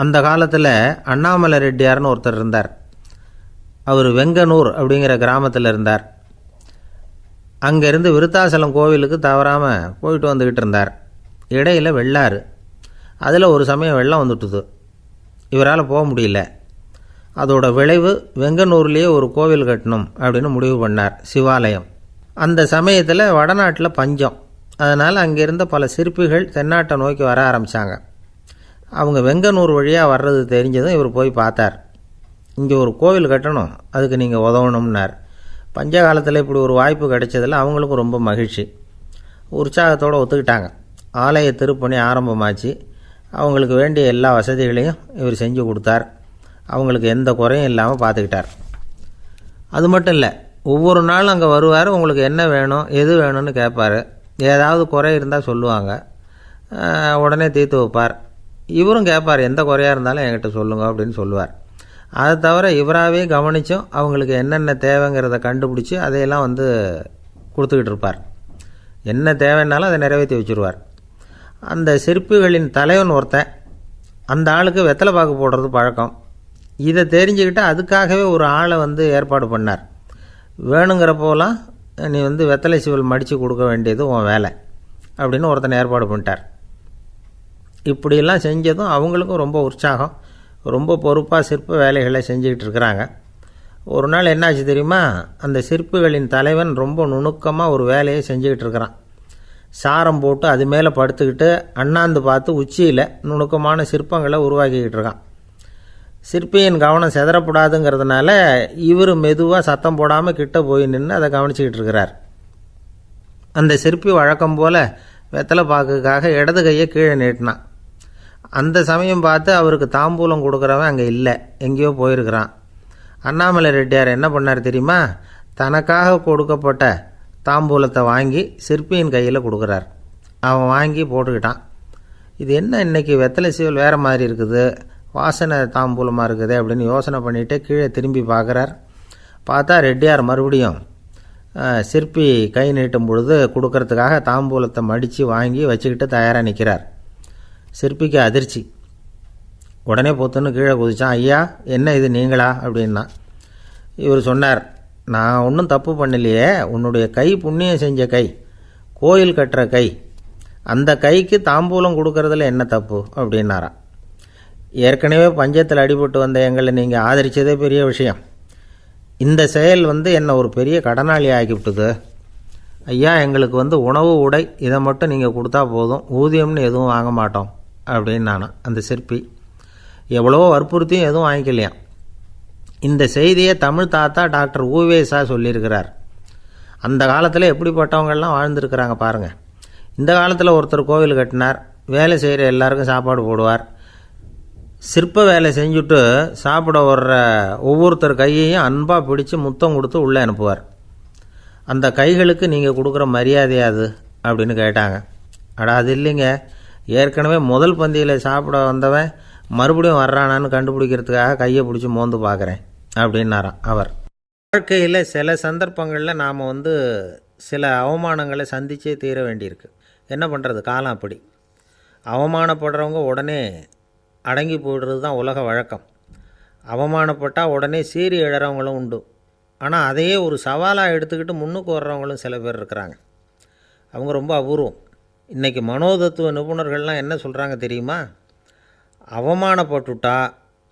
அந்த காலத்தில் அண்ணாமலை ரெட்டியார்னு ஒருத்தர் இருந்தார். அவர் வெங்கனூர் அப்படிங்கிற கிராமத்தில் இருந்தார். அங்கேருந்து விருத்தாசலம் கோவிலுக்கு தவறாமல் போயிட்டு வந்துக்கிட்டு இருந்தார். இடையில் வெள்ளாறு, அதில் ஒரு சமயம் வெள்ளம் வந்துட்டுது. இவரால் போக முடியல. அதோட விளைவு வெங்கனூர்லேயே ஒரு கோவில் கட்டணும் அப்படின்னு முடிவு பண்ணார், சிவாலயம். அந்த சமயத்தில் வடநாட்டில் பஞ்சம். அதனால் அங்கே இருந்த பல சிற்பிகள் தென்னாட்டை நோக்கி வர ஆரம்பித்தாங்க. அவங்க வெங்கனூர் வழியாக வர்றது தெரிஞ்சதும் இவர் போய் பார்த்தார். இங்கே ஒரு கோவில் கட்டணும், அதுக்கு நீங்கள் உதவணும்னார். பஞ்ச காலத்தில் இப்படி ஒரு வாய்ப்பு கிடைச்சதில் அவங்களுக்கும் ரொம்ப மகிழ்ச்சி. உற்சாகத்தோடு ஒத்துக்கிட்டாங்க. ஆலய திருப்பணி ஆரம்பமாச்சு. அவங்களுக்கு வேண்டிய எல்லா வசதிகளையும் இவர் செஞ்சு கொடுத்தார். அவங்களுக்கு எந்த குறையும் இல்லாமல் பார்த்துக்கிட்டார். அது மட்டும் இல்லை, ஒவ்வொரு நாளும் அங்கே வருவார். உங்களுக்கு என்ன வேணும், எது வேணும்னு கேட்பார். ஏதாவது குறை இருந்தால் சொல்லுவாங்க, உடனே தீர்த்து வைப்பார். இவரும் கேட்பார், எந்த குறையாக இருந்தாலும் என்கிட்ட சொல்லுங்க அப்படின்னு சொல்லுவார். அதை தவிர இவராகவே கவனித்தும் அவங்களுக்கு என்னென்ன தேவைங்கிறத கண்டுபிடிச்சி அதையெல்லாம் கொடுத்துக்கிட்டு இருப்பார். என்ன தேவைன்னாலும் அதை நிறைவேற்றி வச்சுருவார். அந்த சிற்பிகளின் தலைவன் ஒருத்தன், அந்த ஆளுக்கு வெத்தலை பாக்கு போடுறது பழக்கம். இதை தெரிஞ்சுக்கிட்டு அதுக்காகவே ஒரு ஆளை ஏற்பாடு பண்ணார். வேணுங்கிறப்போலாம் நீ வெத்தலை சிவல் மடித்து கொடுக்க வேண்டியது உன் வேலை அப்படின்னு ஒருத்தனை ஏற்பாடு பண்ணிட்டார். இப்படியெல்லாம் செஞ்சதும் அவங்களுக்கும் ரொம்ப உற்சாகம். ரொம்ப பொறுப்பாக சிற்ப வேலைகளை செஞ்சுக்கிட்டு இருக்கிறாங்க. ஒரு நாள் என்னாச்சு தெரியுமா? அந்த சிற்பிகளின் தலைவன் ரொம்ப நுணுக்கமாக ஒரு வேலையை செஞ்சுக்கிட்டு இருக்கிறான். சாரம் போட்டு அது மேலே படுத்துக்கிட்டு அண்ணாந்து பார்த்து உச்சியில் நுணுக்கமான சிற்பங்களை உருவாக்கிக்கிட்டு இருக்கான். சிற்பியின் கவனம் செதறப்படாதுங்கிறதுனால இவர் மெதுவாக சத்தம் போடாமல் கிட்ட போய் நின்று அதை கவனிச்சிக்கிட்டு இருக்கிறார். அந்த சிற்பி வழக்கம் போல் வெத்தலை பாக்குக்காக இடது கையை கீழே நீட்டினான். அந்த சமயம் பார்த்து அவருக்கு தாம்பூலம் கொடுக்குறவன் அங்கே இல்லை, எங்கேயோ போயிருக்கிறான். அண்ணாமலை ரெட்டியார் என்ன பண்ணார் தெரியுமா? தனக்காக கொடுக்கப்பட்ட தாம்பூலத்தை வாங்கி சிற்பியின் கையில் கொடுக்குறார். அவன் வாங்கி போட்டுக்கிட்டான். இது என்ன இன்னைக்கு வெத்தலை சீவல் வேறு மாதிரி இருக்குது, வாசனை தாம்பூலமாக இருக்குது அப்படின்னு யோசனை பண்ணிவிட்டு கீழே திரும்பி பார்க்குறார். பார்த்தா ரெட்டியார் மறுபடியும் சிற்பி கை நீட்டும் பொழுது கொடுக்கறதுக்காக தாம்பூலத்தை மடித்து வாங்கி வச்சுக்கிட்டு தயாராக நிற்கிறார். சிற்பிக்கு அதிர்ச்சி. உடனே பொத்துன்னு கீழே குதிச்சான். ஐயா, என்ன இது நீங்களா அப்படின்னா. இவர் சொன்னார், நான் ஒன்றும் தப்பு பண்ணலையே, உன்னுடைய கை புண்ணியம் செஞ்ச கை, கோயில் கட்டுற கை, அந்த கைக்கு தாம்பூலம் கொடுக்கறதுல என்ன தப்பு அப்படின்னாராம். ஏற்கனவே பஞ்சத்தில் அடிபட்டு வந்த எங்களை நீங்கள் ஆதரித்ததே பெரிய விஷயம். இந்த செயல் என்னை ஒரு பெரிய கடனாளி ஆக்கிவிட்டுது. ஐயா, எங்களுக்கு உணவு உடை இதை மட்டும் நீங்கள் கொடுத்தா போதும், ஊதியம்னு எதுவும் வாங்க மாட்டோம் அப்படின்னு நானும். அந்த சிற்பி எவ்வளோ வற்புறுத்தியும் எதுவும் வாங்கிக்கலையாம். இந்த செய்தியை தமிழ் தாத்தா டாக்டர் ஊவேசா சொல்லியிருக்கிறார். அந்த காலத்தில் எப்படிப்பட்டவங்கள்லாம் வாழ்ந்துருக்கிறாங்க பாருங்கள். இந்த காலத்தில் ஒருத்தர் கோவில் கட்டினார், வேலை செய்கிற எல்லாருக்கும் சாப்பாடு போடுவார். சிற்ப வேலை செஞ்சுட்டு சாப்பிட வர்ற ஒவ்வொருத்தர் கையையும் அன்பாக பிடிச்சி முத்தம் கொடுத்து உள்ளே அனுப்புவார். அந்த கைகளுக்கு நீங்கள் கொடுக்குற மரியாதையாது அப்படின்னு கேட்டாங்க. அடா, அது இல்லைங்க, ஏற்கனவே முதல் பந்தியில் சாப்பிட வந்தவன் மறுபடியும் வர்றானான்னு கண்டுபிடிக்கிறதுக்காக கையை பிடிச்சி மோந்து பார்க்குறேன் அப்படின்னாராம் அவர். வாழ்க்கையில் சில சந்தர்ப்பங்களில் நாம் சில அவமானங்களை சந்தித்தே தீர வேண்டியிருக்கு. என்ன பண்ணுறது, காலம் அப்படி. அவமானப்படுறவங்க உடனே அடங்கி போய்டுறது தான் உலக வழக்கம். அவமானப்பட்டால் உடனே சீறி எழறவங்களும் உண்டு. ஆனால் அதையே ஒரு சவாலாக எடுத்துக்கிட்டு முன்னுக்கு வர்றவங்களும் சில பேர் இருக்கிறாங்க. அவங்க ரொம்ப அபூர்வம். இன்றைக்கி மனோதத்துவ நிபுணர்கள்லாம் என்ன சொல்கிறாங்க தெரியுமா? அவமானப்பட்டுட்டா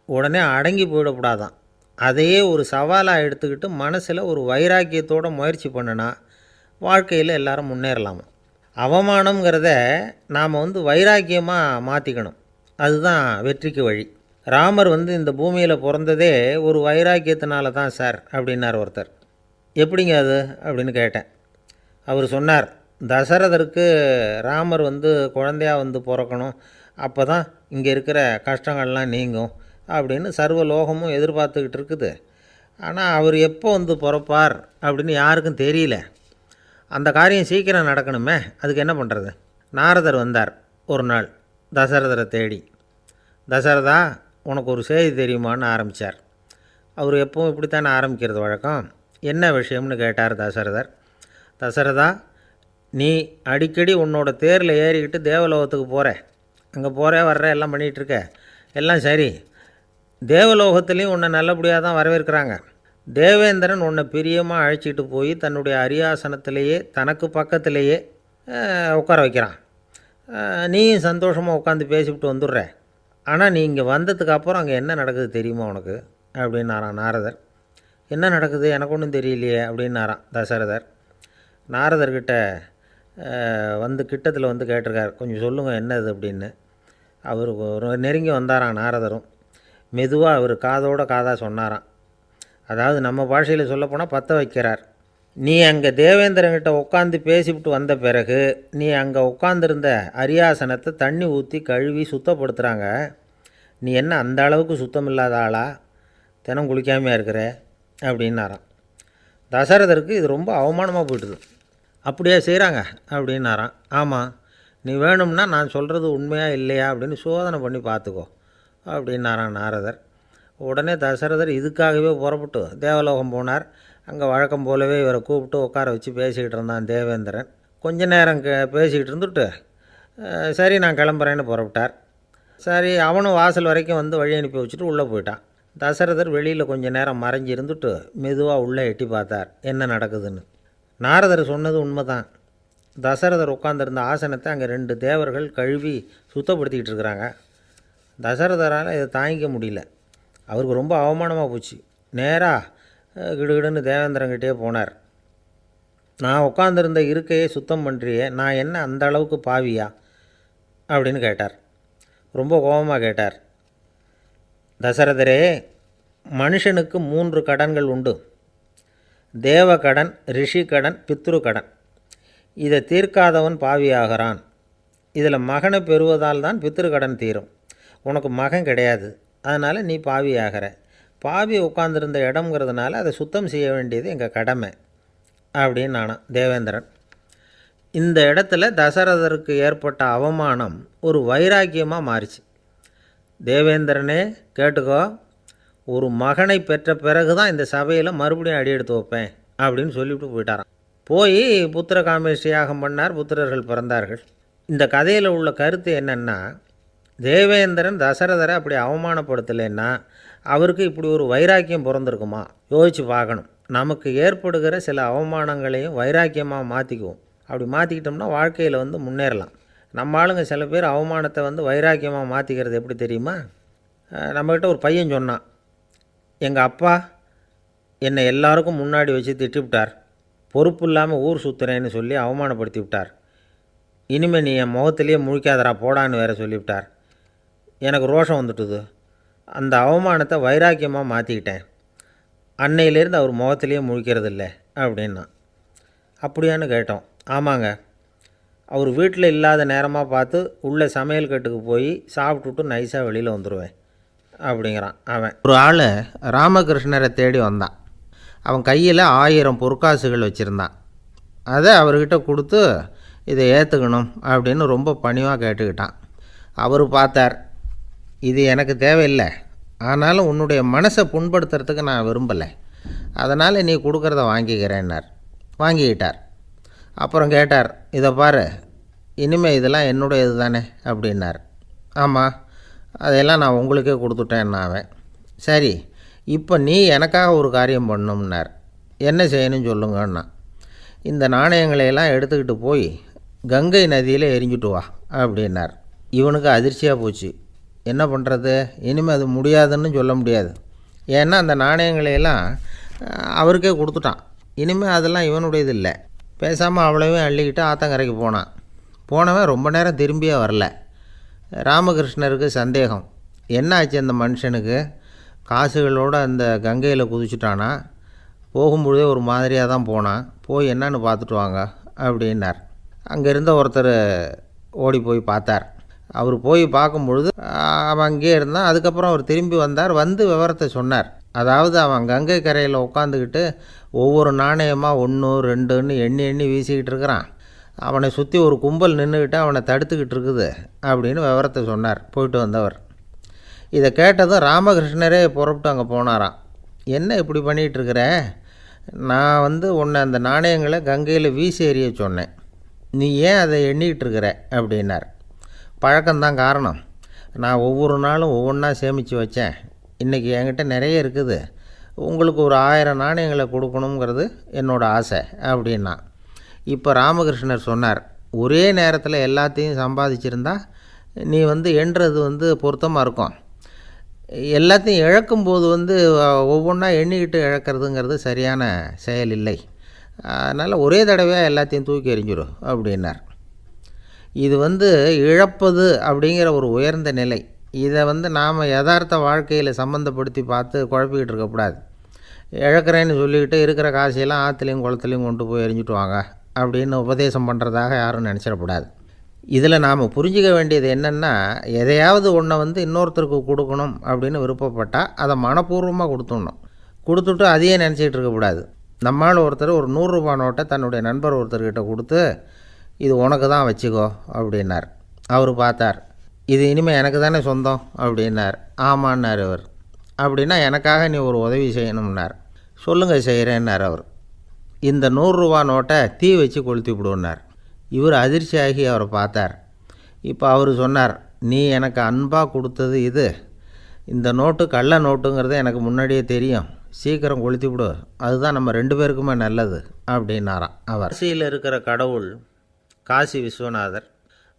உடனே அடங்கி போயிடக்கூடாதான். அதையே ஒரு சவாலாக எடுத்துக்கிட்டு மனசில் ஒரு வைராக்கியத்தோடு முயற்சி பண்ணினா வாழ்க்கையில் எல்லாரும் முன்னேறலாமா. அவமானங்கிறத நாம் வைராக்கியமாக மாற்றிக்கணும். அதுதான் வெற்றிக்கு வழி. ராமர் இந்த பூமியில் பிறந்ததே ஒரு வைராக்கியத்தினால தான் சார் அப்படின்னார் ஒருத்தர். எப்படிங்க அது அப்படின்னு கேட்டேன். அவர் சொன்னார், தசரதருக்கு ராமர் குழந்தையாக பிறக்கணும், அப்போ தான் இங்கே இருக்கிற கஷ்டங்கள்லாம் நீங்கும் அப்படின்னு சர்வ லோகமும் எதிர்பார்த்துக்கிட்டு இருக்குது. ஆனால் அவர் எப்போ பிறப்பார் அப்படின்னு யாருக்கும் தெரியல. அந்த காரியம் சீக்கிரம் நடக்கணுமே, அதுக்கு என்ன பண்ணுறது? நாரதர் வந்தார் ஒரு நாள் தசரதரை தேடி. தசரதா, உனக்கு ஒரு செய்தி தெரியுமான்னு ஆரம்பித்தார். அவர் எப்பவும் இப்படித்தானே ஆரம்பிக்கிறது வழக்கம். என்ன விஷயம்னு கேட்டார் தசரதர். தசரதா, நீ அடிக்கடி உன்னோட தேரில் ஏறிக்கிட்டு தேவலோகத்துக்கு போகிற, அங்கே போகிற வர்ற எல்லாம் பண்ணிகிட்ருக்க. எல்லாம் சரி, தேவலோகத்துலேயும் உன்னை நல்லபடியாக தான் வரவேற்கிறாங்க. தேவேந்திரன் உன்னை பிரியமாக அழைச்சிட்டு போய் தன்னுடைய அரியாசனத்திலேயே தனக்கு பக்கத்திலேயே உட்கார வைக்கிறான். நீயும் சந்தோஷமாக உட்காந்து பேசிவிட்டு வந்துடுற. ஆனால் நீ இங்கே வந்ததுக்கு அப்புறம் அங்கே என்ன நடக்குது தெரியுமா உனக்கு அப்படின்னாரான் நாரதர். என்ன நடக்குது எனக்கு ஒன்றும் தெரியலையே அப்படின்னாரான் தசரதர். நாரதர்கிட்ட வந்து கிட்டத்தில் வந்து கேட்டிருக்கார், கொஞ்சம் சொல்லுங்கள் என்னது அப்படின்னு. அவர் ஒரு நெருங்கி வந்தாரான் நாரதரும். மெதுவாக அவர் காதோட காதாக சொன்னாராம். அதாவது நம்ம பாஷையில் சொல்லப்போனால் பற்ற வைக்கிறார். நீ அங்கே தேவேந்திரங்கிட்ட உட்காந்து பேசிவிட்டு வந்த பிறகு நீ அங்கே உட்காந்துருந்த அரியாசனத்தை தண்ணி ஊற்றி கழுவி சுத்தப்படுத்துகிறாங்க. நீ என்ன அந்த அளவுக்கு சுத்தம் இல்லாத ஆளா, தினம் குளிக்காமையாக இருக்கிற அப்படின்னாராம். தசரதருக்கு இது ரொம்ப அவமானமாக போயிட்டுது. அப்படியே செய்கிறாங்க அப்படின்னாராம். ஆமாம், நீ வேணும்னா நான் சொல்கிறது உண்மையாக இல்லையா அப்படின்னு சோதனை பண்ணி பார்த்துக்கோ அப்படின்னாரான் நாரதர். உடனே தசரதர் இதுக்காகவே புறப்பட்டு தேவலோகம் போனார். அங்கே வழக்கம் போலவே இவரை கூப்பிட்டு உட்கார வச்சு பேசிக்கிட்டு இருந்தான் தேவேந்திரன். கொஞ்ச நேரம் பேசிக்கிட்டு இருந்துட்டு சரி நான் கிளம்புறேன்னு புறப்பட்டார். சரி, அவனும் வாசல் வரைக்கும் வந்து வழி அனுப்பி வச்சுட்டு உள்ளே போயிட்டான். தசரதர் வெளியில் கொஞ்சம் நேரம் மறைஞ்சி இருந்துட்டு மெதுவாக உள்ளே எட்டி பார்த்தார் என்ன நடக்குதுன்னு. நாரதர் சொன்னது உண்மை தான். தசரதர் உட்காந்துருந்த ஆசனத்தை அங்கே 2 தேவர்கள் கழுவி சுத்தப்படுத்திக்கிட்டு இருக்கிறாங்க. தசரதரால் இதை தாங்கிக்க முடியல. அவருக்கு ரொம்ப அவமானமாக போச்சு. நேராக கிடுகிடுன்னு தேவேந்திரங்கிட்டே போனார். நான் உட்காந்துருந்த இருக்கையை சுத்தம் பண்ணுறியே, நான் என்ன அந்த அளவுக்கு பாவியா அப்படின்னு கேட்டார். ரொம்ப கோபமாக கேட்டார். தசரதரே, மனுஷனுக்கு 3 கடன்கள் உண்டு. தேவ கடன், ரிஷி கடன், பித்ரு கடன். இதை தீர்க்காதவன் பாவியாகிறான். இதில் மகனை பெறுவதால் தான் பித்ரு கடன் தீரும். உனக்கு மகன் கிடையாது, அதனால் நீ பாவியாகிற. பாவி உட்காந்துருந்த இடம்ங்கிறதுனால அதை சுத்தம் செய்ய வேண்டியது எங்கள் கடமை அப்படின்னு நானாம் தேவேந்திரன். இந்த இடத்துல தசரதருக்கு ஏற்பட்ட அவமானம் ஒரு வைராக்கியமாக மாறிச்சு. தேவேந்திரனே கேட்டுக்கோ, ஒரு மகனை பெற்ற பிறகு தான் இந்த சபையில் மறுபடியும் அடி எடுத்து வைப்பேன் அப்படின்னு சொல்லிவிட்டு போயிட்டாராம். போய் புத்திர காமேஷ்டி யாகம் பண்ணார். புத்திரர்கள் பிறந்தார்கள். இந்த கதையில் உள்ள கருத்து என்னென்னா, தேவேந்திரன் தசரதரை அப்படி அவமானப்படுத்தலைன்னா அவருக்கு இப்படி ஒரு வைராக்கியம் பிறந்திருக்குமா யோசித்து பார்க்கணும். நமக்கு ஏற்படுகிற சில அவமானங்களையும் வைராக்கியமாக மாற்றிக்குவோம். அப்படி மாற்றிக்கிட்டோம்னா வாழ்க்கையில் வந்து முன்னேறலாம். நம்ம ஆளுங்க சில பேர் அவமானத்தை வந்து வைராக்கியமாக மாற்றிக்கிறது எப்படி தெரியுமா? நம்மக்கிட்ட ஒரு பையன் சொன்னான், எங்கள் அப்பா என்னை எல்லாருக்கும் முன்னாடி வச்சு திட்டிவிட்டார், பொறுப்பு இல்லாமல் ஊர் சுற்றுறேன்னு சொல்லி அவமானப்படுத்தி விட்டார். இனிமேல் நீ என் முகத்திலேயே முழிக்காதரா போடான்னு வேறு சொல்லிவிட்டார். எனக்கு ரோஷம் வந்துட்டுது. அந்த அவமானத்தை வைராக்கியமாக மாற்றிக்கிட்டேன். அன்னையிலேருந்து அவர் முகத்திலேயே முழிக்கிறதில்ல அப்படின்னா. அப்படியான்னு கேட்டோம். ஆமாங்க, அவர் வீட்டில் இல்லாத நேரமாக பார்த்து உள்ளே சமையல் கட்டுக்கு போய் சாப்பிட்டுட்டு நைஸாக வெளியில் வந்துடுவேன் அப்படிங்கிறான் அவன். ஒரு ஆள் ராமகிருஷ்ணரை தேடி வந்தான். அவன் கையில் 1000 பொற்காசுகள் வச்சுருந்தான். அதை அவர்கிட்ட கொடுத்து இதை ஏற்றுக்கணும் அப்படின்னு ரொம்ப பணிவாக கேட்டுக்கிட்டான். அவர் பார்த்தார், இது எனக்கு தேவையில்லை, ஆனாலும் உன்னுடைய மனசை புண்படுத்துறதுக்கு நான் விரும்பலை, அதனால் நீ கொடுக்குறத வாங்கிக்கிறேன்னார். வாங்கிக்கிட்டார். அப்புறம் கேட்டார், இதை பாரு, இனிமேல் இதெல்லாம் என்னுடைய இது தானே அப்படின்னார். ஆமாம், அதையெல்லாம் நான் உங்களுக்கே கொடுத்துட்டேன்னா அவன். சரி, இப்போ நீ எனக்காக ஒரு காரியம் பண்ணணும்னார். என்ன செய்யணும்னு சொல்லுங்கன்னா, இந்த நாணயங்களையெல்லாம் எடுத்துக்கிட்டு போய் கங்கை நதியில் எரிஞ்சுட்டு வா அப்படின்னார். இவனுக்கு அதிர்ச்சியாக போச்சு. என்ன பண்ணுறது, இனிமேல் அது முடியாதுன்னு சொல்ல முடியாது. ஏன்னா அந்த நாணயங்களையெல்லாம் அவருக்கே கொடுத்துட்டான். இனிமேல் அதெல்லாம் இவனுடையது இல்லை. பேசாமல் அவ்வளோவே அள்ளிக்கிட்டு ஆத்தங்கரைக்கு போனான். போனவன் ரொம்ப நேரம் திரும்பியே வரல. ராமகிருஷ்ணருக்கு சந்தேகம், என்ன ஆச்சு அந்த மனுஷனுக்கு, காசுகளோடு அந்த கங்கையில் குதிச்சுட்டானா, போகும்பொழுதே ஒரு மாதிரியாக தான் போனான், போய் என்னன்னு பார்த்துட்டு வாங்க அப்படின்னார். அங்கே இருந்த ஒருத்தர் ஓடி போய் பார்த்தார். அவர் போய் பார்க்கும்பொழுது அவன் அங்கேயே இருந்தான். அதுக்கப்புறம் அவர் திரும்பி வந்தார். வந்து விவரத்தை சொன்னார். அதாவது அவன் கங்கை கரையில் உட்காந்துக்கிட்டு ஒவ்வொரு நாணயமாக 1 2ன்னு எண்ணி எண்ணி வீசிக்கிட்டு இருக்கிறான். அவனை சுற்றி ஒரு கும்பல் நின்றுக்கிட்டு அவனை தடுத்துக்கிட்டு இருக்குது அப்படின்னு விவரத்தை சொன்னார் போயிட்டு வந்தவர். இதை கேட்டதும் ராமகிருஷ்ணரே புறப்பட்டு அங்கே போனாராம். என்ன இப்படி பண்ணிகிட்ருக்கிற, நான் உன்னை அந்த நாணயங்களை கங்கையில் வீசி எறிய சொன்னேன், நீ ஏன் அதை எண்ணிக்கிட்டு இருக்கிற அப்படின்னார். பழக்கம்தான் காரணம், நான் ஒவ்வொரு நாளும் ஒவ்வொன்றா சேமித்து வச்சேன். இன்றைக்கி என்கிட்ட நிறைய இருக்குது. உங்களுக்கு ஒரு 1000 நாணயங்களை கொடுக்கணுங்கிறது என்னோடய ஆசை அப்படின்னா. இப்போ ராமகிருஷ்ணர் சொன்னார், ஒரே நேரத்தில் எல்லாத்தையும் சம்பாதிச்சிருந்தா நீ எண்ணுறது பொருத்தமாக இருக்கும். எல்லாத்தையும் இழக்கும்போது ஒவ்வொன்றா எண்ணிக்கிட்டு இழக்கிறதுங்கிறது சரியான செயல் இல்லை. அதனால் ஒரே தடவையாக எல்லாத்தையும் தூக்கி எறிஞ்சிடும் அப்படின்னார். இது இழப்பது அப்படிங்கிற ஒரு உயர்ந்த நிலை. இதை நாம் யதார்த்த வாழ்க்கையில் சம்மந்தப்படுத்தி பார்த்து குழப்பிக்கிட்டு இருக்கக்கூடாது. இழக்கிறேன்னு சொல்லிக்கிட்டு இருக்கிற காசையெல்லாம் ஆற்றுலையும் குளத்துலையும் கொண்டு போய் எறிஞ்சிட்டு வாங்க அப்படின்னு உபதேசம் பண்ணுறதாக யாரும் நினச்சிடக்கூடாது. இதில் நாம் புரிஞ்சிக்க வேண்டியது என்னென்னா, எதையாவது ஒன்றை இன்னொருத்தருக்கு கொடுக்கணும் அப்படின்னு விருப்பப்பட்டால் அதை மனப்பூர்வமாக கொடுத்துட்டு அதையே நினச்சிக்கிட்டு இருக்கக்கூடாது. நம்மால் ஒருத்தர் ஒரு 100 ரூபா நோட்டை தன்னுடைய நண்பர் ஒருத்தர்கிட்ட கொடுத்து, இது உனக்கு தான் வச்சுக்கோ அப்படின்னார். அவர் பார்த்தார், இது இனிமேல் எனக்கு தானே சொந்தம் அப்படின்னார். ஆமான்னார் அவர். அப்படின்னா எனக்காக நீ ஒரு உதவி செய்யணும்னார். சொல்லுங்கள் செய்கிறேன்னார் அவர். இந்த 100 ரூபா நோட்டை தீ வச்சு கொளுத்தி விடுன்னார். இவர் அதிர்ச்சியாகி அவரை பார்த்தார். இப்போ அவர் சொன்னார், நீ எனக்கு அன்பாக கொடுத்தது இது, இந்த நோட்டு கள்ள நோட்டுங்கிறது எனக்கு முன்னாடியே தெரியும், சீக்கிரம் கொளுத்தி விடு, அதுதான் நம்ம 2 பேருக்குமே நல்லது அப்படின்னாராம் அவர். காசியில் இருக்கிற கடவுள் காசி விஸ்வநாதர்,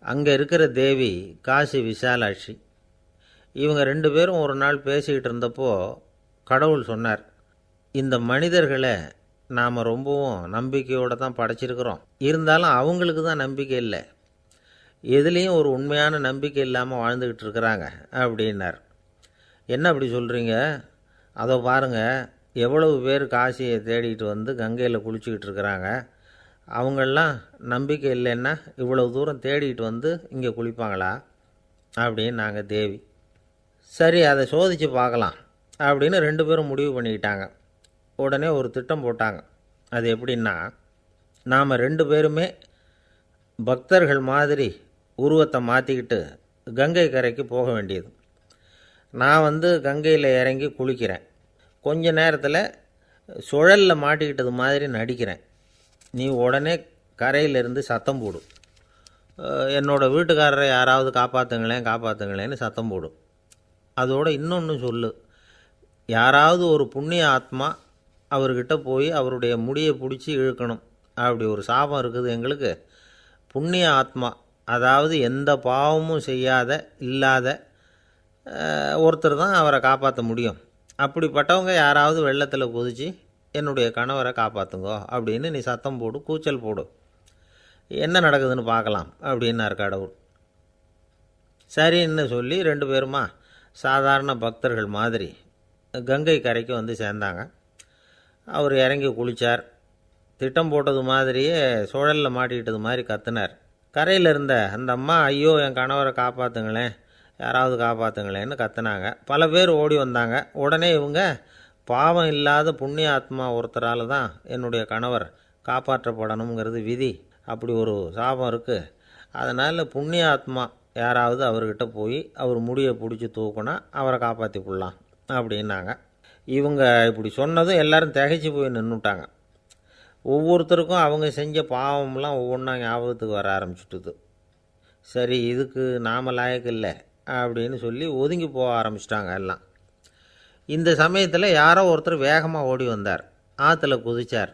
அங்கே இருக்கிற தேவி காசி விசாலாட்சி. இவங்க 2 பேரும் ஒரு நாள் பேசிக்கிட்டு இருந்தப்போ கடவுள் சொன்னார், இந்த மனிதர்களை நாம் ரொம்பவும் நம்பிக்கையோடு தான் படைச்சிருக்கிறோம், இருந்தாலும் அவங்களுக்கு தான் நம்பிக்கை இல்லை, எதுலேயும் ஒரு உண்மையான நம்பிக்கை இல்லாமல் வாழ்ந்துக்கிட்டு இருக்கிறாங்க அப்படின்னார். என்ன அப்படி சொல்கிறீங்க? அதை பாருங்கள், எவ்வளவு பேர் காசியை தேடிட்டு கங்கையில் குளிச்சுக்கிட்டு இருக்கிறாங்க, அவங்களெலாம் நம்பிக்கை இல்லைன்னா இவ்வளவு தூரம் தேடிட்டு இங்கே குளிப்பாங்களா அப்படின்னு நாங்கள் தேவி. சரி, அதை சோதித்து பார்க்கலாம் அப்படின்னு 2 பேரும் முடிவு பண்ணிக்கிட்டாங்க. உடனே ஒரு திட்டம் போட்டாங்க. அது எப்படின்னா, நாம் 2 பேருமே பக்தர்கள் மாதிரி உருவத்தை மாற்றிக்கிட்டு கங்கை கரைக்கு போக வேண்டியது. நான் கங்கையில் இறங்கி குளிக்கிறேன், கொஞ்ச நேரத்தில் சுழலில் மாட்டிக்கிட்டது மாதிரி நடிக்கிறேன். நீ உடனே கரையிலிருந்து சத்தம் போடும், என்னோடய வீட்டுக்காரரை யாராவது காப்பாற்றுங்களேன்னு சத்தம் போடும். அதோடு இன்னொன்று சொல்லு, யாராவது ஒரு புண்ணிய ஆத்மா அவர்கிட்ட போய் அவருடைய முடியை பிடிச்சி இழுக்கணும், அப்படி ஒரு சாபம் இருக்குது எங்களுக்கு. புண்ணிய ஆத்மா, அதாவது எந்த பாவமும் செய்யாத இல்லாத ஒருத்தர் தான் அவரை காப்பாற்ற முடியும். அப்படிப்பட்டவங்க யாராவது வெள்ளத்தில் குதித்து என்னுடைய கணவரை காப்பாற்றுங்கோ அப்படின்னு நீ சத்தம் போடு, கூச்சல் போடு, என்ன நடக்குதுன்னு பார்க்கலாம் அப்படின்னார் கடவுள். சரின்னு சொல்லி 2 பேருமா சாதாரண பக்தர்கள் மாதிரி கங்கை கரைக்கு சேர்ந்தாங்க. அவர் இறங்கி குளித்தார். திட்டம் போட்டது மாதிரியே சுழலில் மாட்டிக்கிட்டது மாதிரி கத்துனார். கரையில் இருந்த அந்த அம்மா, ஐயோ என் கணவரை காப்பாற்றுங்களேன், யாராவது காப்பாற்றுங்களேன்னு கத்துனாங்க. பல பேர் ஓடி வந்தாங்க. உடனே இவங்க, பாவம் இல்லாத புண்ணிய ஆத்மா ஒருத்தரால் தான் என்னுடைய கணவர் காப்பாற்றப்படணுங்கிறது விதி, அப்படி ஒரு சாபம் இருக்குது, அதனால் புண்ணிய ஆத்மா யாராவது அவர்கிட்ட போய் அவர் முடியை பிடிச்சி தூக்குனா அவரை காப்பாற்றி விடலாம் அப்படின்னாங்க. இவங்க இப்படி சொன்னதும் எல்லோரும் திகைச்சு போய் நின்றுட்டாங்க. ஒவ்வொருத்தருக்கும் அவங்க செஞ்ச பாவம்லாம் ஒவ்வொன்றா ஞாபகத்துக்கு வர ஆரம்பிச்சுட்டுது. சரி, இதுக்கு நாம் லாயக்கு இல்லை அப்படின்னு சொல்லி ஒதுங்கி போக ஆரம்பிச்சிட்டாங்க எல்லாம். இந்த சமயத்தில் யாரோ ஒருத்தர் வேகமாக ஓடி வந்தார், ஆற்றுல குதித்தார்.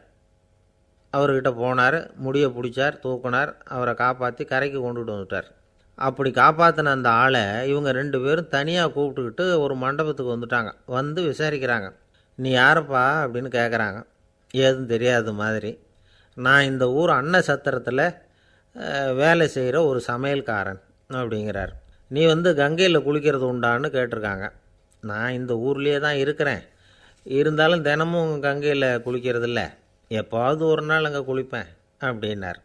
அவர்கிட்ட போனார், முடியை பிடிச்சார், தூக்குனார், அவரை காப்பாற்றி கரைக்கு கொண்டுட்டு வந்துட்டார். அப்படி காப்பாற்றின அந்த ஆளை இவங்க 2 பேரும் தனியாக கூப்பிட்டுக்கிட்டு ஒரு மண்டபத்துக்கு வந்துட்டாங்க. வந்து விசாரிக்கிறாங்க. நீ யாரப்பா அப்படின்னு கேட்குறாங்க. ஏதும் தெரியாத மாதிரி. நான் இந்த ஊர் அன்ன சத்திரத்தில் வேலை செய்கிற ஒரு சமையல்காரன் அப்படிங்கிறார். நீ கங்கையில் குளிக்கிறது உண்டான்னு கேட்டிருக்காங்க. நான் இந்த ஊர்லேயே தான் இருக்கிறேன், இருந்தாலும் தினமும் கங்கையில் குளிக்கிறதில்ல, எப்போவாவது ஒரு நாள் அங்கே குளிப்பேன் அப்படின்னார்.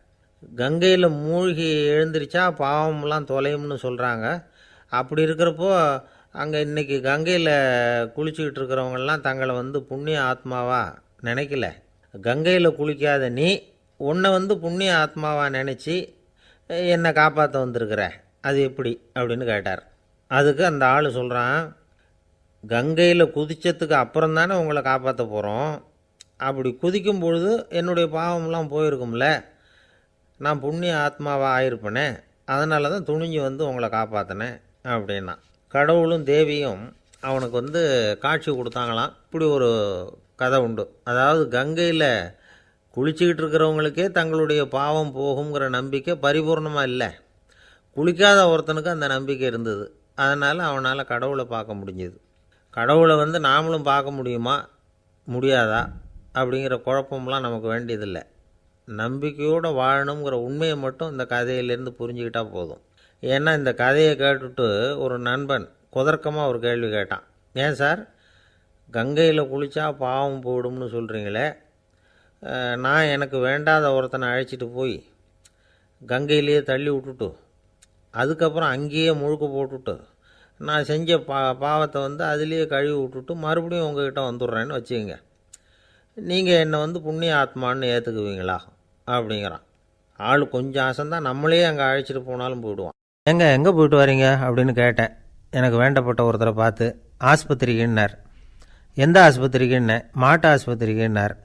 கங்கையில் மூழ்கி எழுந்திரிச்சா பாவம்லாம் தொலையும்னு சொல்கிறாங்க. அப்படி இருக்கிறப்போ அங்கே இன்றைக்கி கங்கையில் குளிச்சுக்கிட்டு இருக்கிறவங்கெல்லாம் தங்களை புண்ணிய ஆத்மாவாக நினைக்கல. கங்கையில் குளிக்காத நீ உன்னை புண்ணிய ஆத்மாவாக நினச்சி என்னை காப்பாற்ற வந்திருக்கிற, அது எப்படி அப்படின்னு கேட்டார். அதுக்கு அந்த ஆள் சொல்கிறான், கங்கையில் குதித்ததுக்கு அப்புறம் தானே உங்களை காப்பாற்ற போகிறோம், அப்படி குதிக்கும் பொழுது என்னுடைய பாவம்லாம் போயிருக்கும்ல, நான் புண்ணிய ஆத்மாவாக ஆயிருப்பேனே, அதனால தான் துணிஞ்சு உங்களை காப்பாற்றினேன் அப்படின்னா கடவுளும் தேவியும் அவனுக்கு வந்து காட்சி கொடுத்தாங்களாம். இப்படி ஒரு கதை உண்டு. அதாவது கங்கையில் குளிச்சுக்கிட்டு இருக்கிறவங்களுக்கே தங்களுடைய பாவம் போகுங்கிற நம்பிக்கை பரிபூர்ணமாக இல்லை. குளிக்காத ஒருத்தனுக்கு அந்த நம்பிக்கை இருந்தது. அதனால் அவனால் கடவுளை பார்க்க முடிஞ்சது. கடவுளை வந்து நாமளும் பார்க்க முடியுமா முடியாதா அப்படிங்கிற குழப்பம்லாம் நமக்கு வேண்டியதில்லை. நம்பிக்கையோடு வாழணுங்கிற உண்மையை மட்டும் இந்த கதையிலேருந்து புரிஞ்சுக்கிட்டால் போதும். ஏன்னா இந்த கதையை கேட்டுட்டு ஒரு நண்பன் குதர்க்கமாக ஒரு கேள்வி கேட்டான். ஏன் சார், கங்கையில் குளித்தா பாவம் போயிடும்னு சொல்கிறீங்களே, நான் எனக்கு வேண்டாத ஒருத்தனை அழைச்சிட்டு போய் கங்கையிலேயே தள்ளி விட்டுட்டு அதுக்கப்புறம் அங்கேயே முழுக்க போட்டுட்டு நான் செஞ்ச பாவத்தை வந்து அதுலேயே கழுவி விட்டுட்டு மறுபடியும் உங்ககிட்ட வந்துடுறேன்னு வச்சுக்கோங்க, நீங்கள் என்னை வந்து புண்ணிய ஆத்மான்னு ஏற்றுக்குவீங்களா அப்படிங்கிறான். ஆள் கொஞ்சம் ஆசைந்தான், நம்மளே அங்கே அழைச்சிட்டு போனாலும் போயிடுவான். எங்கே போயிட்டு வரீங்க அப்படின்னு கேட்டேன். எனக்கு வேண்டப்பட்ட ஒருத்தரை பார்த்து. ஆஸ்பத்திரிக்குன்னார். எந்த ஆஸ்பத்திரிக்குன்னே? மாட்டு ஆஸ்பத்திரிக்குன்னார்.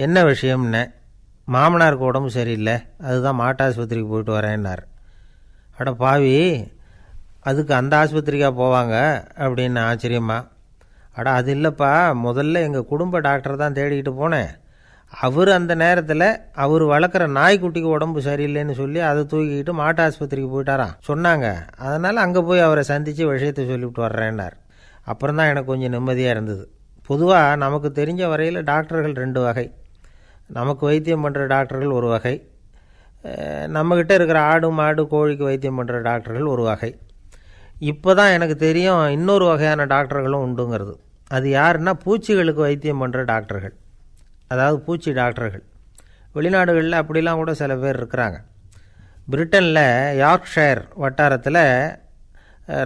என்ன விஷயம்னே? மாமனாருக்கு உடம்பு சரியில்லை, அதுதான் மாட்டு ஆஸ்பத்திரிக்கு போயிட்டு வரேன்னார். அட பாவி, அதுக்கு அந்த ஆஸ்பத்திரிக்காக போவாங்க அப்படின்னு ஆச்சரியமா. அட அது இல்லைப்பா, முதல்ல எங்கள் குடும்ப டாக்டர் தான் தேடிக்கிட்டு போனேன். அவர் அந்த நேரத்தில் அவர் வளர்க்குற நாய்க்குட்டிக்கு உடம்பு சரியில்லைன்னு சொல்லி அதை தூக்கிக்கிட்டு மாட்டு ஆஸ்பத்திரிக்கு போயிட்டாராம் சொன்னாங்க. அதனால் அங்கே போய் அவரை சந்தித்து விஷயத்தை சொல்லிவிட்டு வர்றேன்னார். அப்புறம் தான் எனக்கு கொஞ்சம் நிம்மதியாக இருந்தது. பொதுவாக நமக்கு தெரிஞ்ச வரையில் டாக்டர்கள் 2 வகை. நமக்கு வைத்தியம் பண்ணுற டாக்டர்கள் ஒரு வகை, நம்மக்கிட்ட இருக்கிற ஆடு மாடு கோழிக்கு வைத்தியம் பண்ணுற டாக்டர்கள் ஒரு வகை. இப்போ தான் எனக்கு தெரியும் இன்னொரு வகையான டாக்டர்களும் உண்டுங்கிறது. அது யாருன்னா பூச்சிகளுக்கு வைத்தியம் பண்ணுற டாக்டர்கள், அதாவது பூச்சி டாக்டர்கள். வெளிநாடுகளில் அப்படிலாம் கூட சில பேர் இருக்கிறாங்க. பிரிட்டனில் யார்க்ஷயர் வட்டாரத்தில்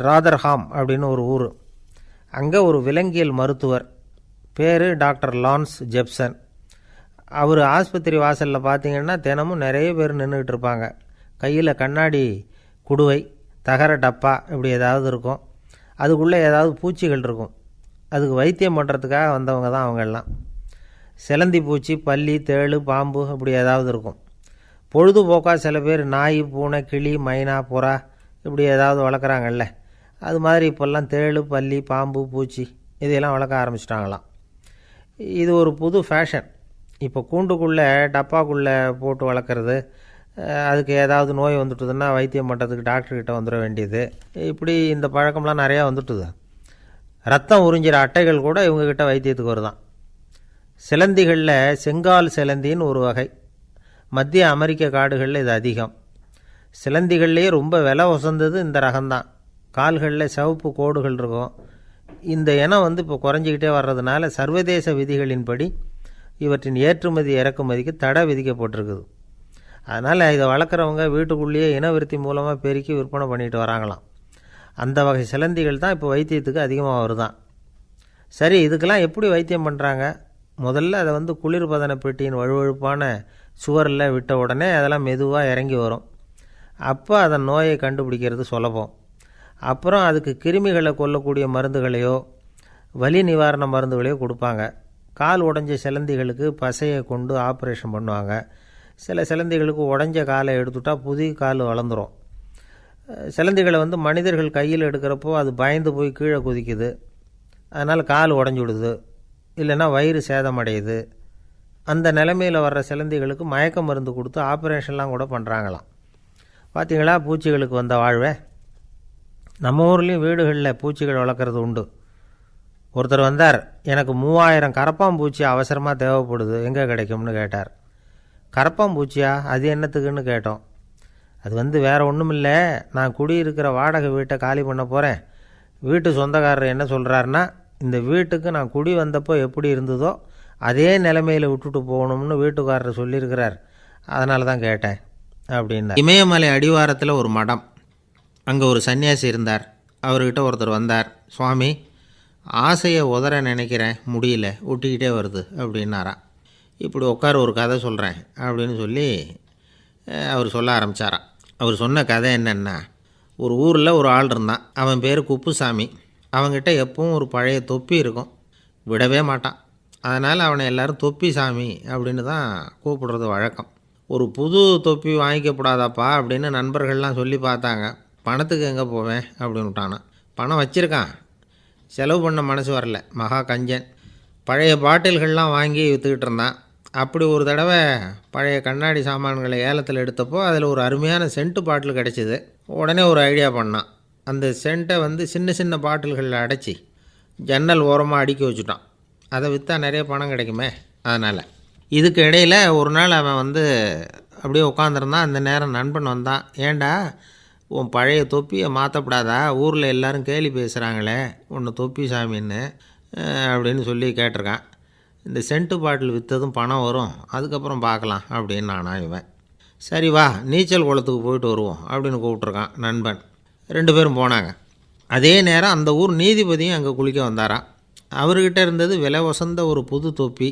ராதர்ஹாம் அப்படின்னு ஒரு ஊர். அங்கே ஒரு விலங்கியல் மருத்துவர், பேர் டாக்டர் லான்ஸ் ஜெப்சன். அவர் ஆஸ்பத்திரி வாசலில் பார்த்தீங்கன்னா தினமும் நிறைய பேர் நின்றுக்கிட்டு இருப்பாங்க. கையில் கண்ணாடி குடுவை, தகர டப்பா இப்படி ஏதாவது இருக்கும். அதுக்குள்ளே ஏதாவது பூச்சிகள் இருக்கும். அதுக்கு வைத்தியம் பண்ணுறதுக்காக வந்தவங்க தான் அவங்கெல்லாம். சிலந்தி பூச்சி, பல்லி, தேளு, பாம்பு இப்படி ஏதாவது இருக்கும். பொழுதுபோக்காக சில பேர் நாய், பூனை, கிளி, மைனா, புறா இப்படி ஏதாவது வளர்க்குறாங்கல்ல, அது மாதிரி இப்போல்லாம் தேளு, பல்லி, பாம்பு, பூச்சி இதையெல்லாம் வளர்க்க ஆரம்பிச்சிட்டாங்களாம். இது ஒரு புது ஃபேஷன். இப்போ கூண்டுக்குள்ளே டப்பாக்குள்ளே போட்டு வளர்க்குறது, அதுக்கு ஏதாவது நோய் வந்துட்டுதுன்னா வைத்தியம் பண்ணுறதுக்கு டாக்டர்கிட்ட வந்துட வேண்டியது, இப்படி இந்த பழக்கம்லாம் நிறையா வந்துட்டுது. ரத்தம் உறிஞ்சிற அட்டைகள் கூட இவங்ககிட்ட வைத்தியத்துக்கு வருதான். சிலந்திகளில் செங்கால் சிலந்தின்னு ஒரு வகை. மத்திய அமெரிக்க காடுகளில் இது அதிகம். சிலந்திகள்லேயே ரொம்ப விலை உசந்தது இந்த ரகம்தான். கால்களில் சிவப்பு கோடுகள் இருக்கும். இந்த இனம் வந்து இப்போ குறைஞ்சிக்கிட்டே வர்றதுனால சர்வதேச விதிகளின்படி இவற்றின் ஏற்றுமதி இறக்குமதிக்கு தடை விதிக்கப்பட்டிருக்குது. அதனால் இதை வளர்க்குறவங்க வீட்டுக்குள்ளேயே இனவிருத்தி மூலமாக பெருக்கி விற்பனை பண்ணிட்டு வராங்களாம். அந்த வகை சிலந்திகள் தான் இப்போ வைத்தியத்துக்கு அதிகமாக வருதான். சரி, இதுக்கெல்லாம் எப்படி வைத்தியம் பண்ணுறாங்க? முதல்ல அதை வந்து குளிர்பதன பெட்டியின் வழுவழுப்பான சுவரில் விட்ட உடனே அதெல்லாம் மெதுவாக இறங்கி வரும். அப்போ அதன் நோயை கண்டுபிடிக்கிறது சுலபம். அப்புறம் அதுக்கு கிருமிகளை கொல்லக்கூடிய மருந்துகளையோ வலி நிவாரண மருந்துகளையோ கொடுப்பாங்க. கால் உடஞ்ச சிலந்திகளுக்கு பசையை கொண்டு ஆப்ரேஷன் பண்ணுவாங்க. சில சிலந்திகளுக்கு உடஞ்ச காலை எடுத்துட்டால் புதிய கால் வளர்ந்துடும். சிலந்திகளை வந்து மனிதர்கள் கையில் எடுக்கிறப்போ அது பயந்து போய் கீழே குதிக்குது, அதனால் கால் உடஞ்சி விடுது, இல்லைன்னா வயிறு சேதமடையுது. அந்த நிலைமையில் வர்ற சிலந்திகளுக்கு மயக்க மருந்து கொடுத்து ஆப்ரேஷன்லாம் கூட பண்ணுறாங்களாம். பார்த்திங்களா பூச்சிகளுக்கு வந்த வாழ்வே. நம்ம ஊர்லேயும் வீடுகளில் பூச்சிகள் வளர்க்குறது உண்டு. ஒருத்தர் வந்தார், எனக்கு 3000 கரப்பாம்பூச்சி அவசரமாக தேவைப்படுது, எங்கே கிடைக்கும்னு கேட்டார். கரப்பாம்பூச்சியா, அது என்னத்துக்குன்னு கேட்டோம். அது வந்து வேறு ஒன்றும் இல்லை, நான் குடியிருக்கிற வாடகை வீட்டை காலி பண்ண போகிறேன். வீட்டு சொந்தக்காரர் என்ன சொல்கிறாருன்னா, இந்த வீட்டுக்கு நான் குடி வந்தப்போ எப்படி இருந்ததோ அதே நிலைமையில் விட்டுட்டு போகணும்னு வீட்டுக்காரர் சொல்லியிருக்கிறார், அதனால தான் கேட்டேன் அப்படின்னா. இமயமலை அடிவாரத்தில் ஒரு மடம், அங்கே ஒரு சன்னியாசி இருந்தார். அவர்கிட்ட ஒருத்தர் வந்தார். சுவாமி, ஆசையை உதற நினைக்கிறேன், முடியல, ஒட்டிக்கிட்டே வருது அப்படின்னாராம். இப்படி உட்கார ஒரு கதை சொல்கிறேன் அப்படின்னு சொல்லி அவர் சொல்ல ஆரம்பித்தாராம். அவர் சொன்ன கதை என்னென்னா, ஒரு ஊரில் ஒரு ஆள் இருந்தான். அவன் பேர் குப்புசாமி. அவன்கிட்ட எப்பவும் ஒரு பழைய தொப்பி இருக்கும், விடவே மாட்டான். அதனால் அவனை எல்லோரும் தொப்பி சாமி அப்படின்னு தான் கூப்பிடுறது வழக்கம். ஒரு புது தொப்பி வாங்கிக்கப்படாதாப்பா அப்படின்னு நண்பர்கள்லாம் சொல்லி பார்த்தாங்க. பணத்துக்கு எங்கே போவேன் அப்படின்னு விட்டானா. பணம் வச்சுருக்கான், செலவு பண்ண மனசு வரல. மகா கஞ்சன். பழைய பாட்டில்கள்லாம் வாங்கி விற்றுக்கிட்டு இருந்தான். அப்படி ஒரு தடவை பழைய கண்ணாடி சாமான்களை ஏலத்தில் எடுத்தப்போ அதில் ஒரு அருமையான சென்ட்டு பாட்டில் கிடச்சிது. உடனே ஒரு ஐடியா பண்ணான். அந்த சென்ட்டை சின்ன சின்ன பாட்டில்களில் அடைச்சி ஜன்னல் ஓரமாக அடுக்கி வச்சுட்டான். அதை விற்றா நிறைய பணம் கிடைக்குமே. அதனால் இதுக்கு இடையில் ஒரு நாள் அவன் அப்படியே உட்காந்துருந்தான். அந்த நேரம் நண்பன் வந்தான். ஏண்டா உன் பழைய தொப்பியை மாற்றப்படாதா, ஊரில் எல்லோரும் கேலி பேசுகிறாங்களே உன்னை தொப்பி சாமின்னு அப்படின்னு சொல்லி கேட்டிருக்கான். இந்த சென்ட்டு பாட்டில் விற்றதும் பணம் வரும், அதுக்கப்புறம் பார்க்கலாம் அப்படின்னு நானா இவன். சரி வா நீச்சல் குளத்துக்கு போயிட்டு வருவோம் அப்படின்னு கூப்பிட்ருக்கான் நண்பன். 2 பேரும் போனாங்க. அதே நேரம் அந்த ஊர் நீதிபதியும் அங்கே குளிக்க வந்தாராம். அவர்கிட்ட இருந்தது விலை வசந்த ஒரு புது தொப்பி.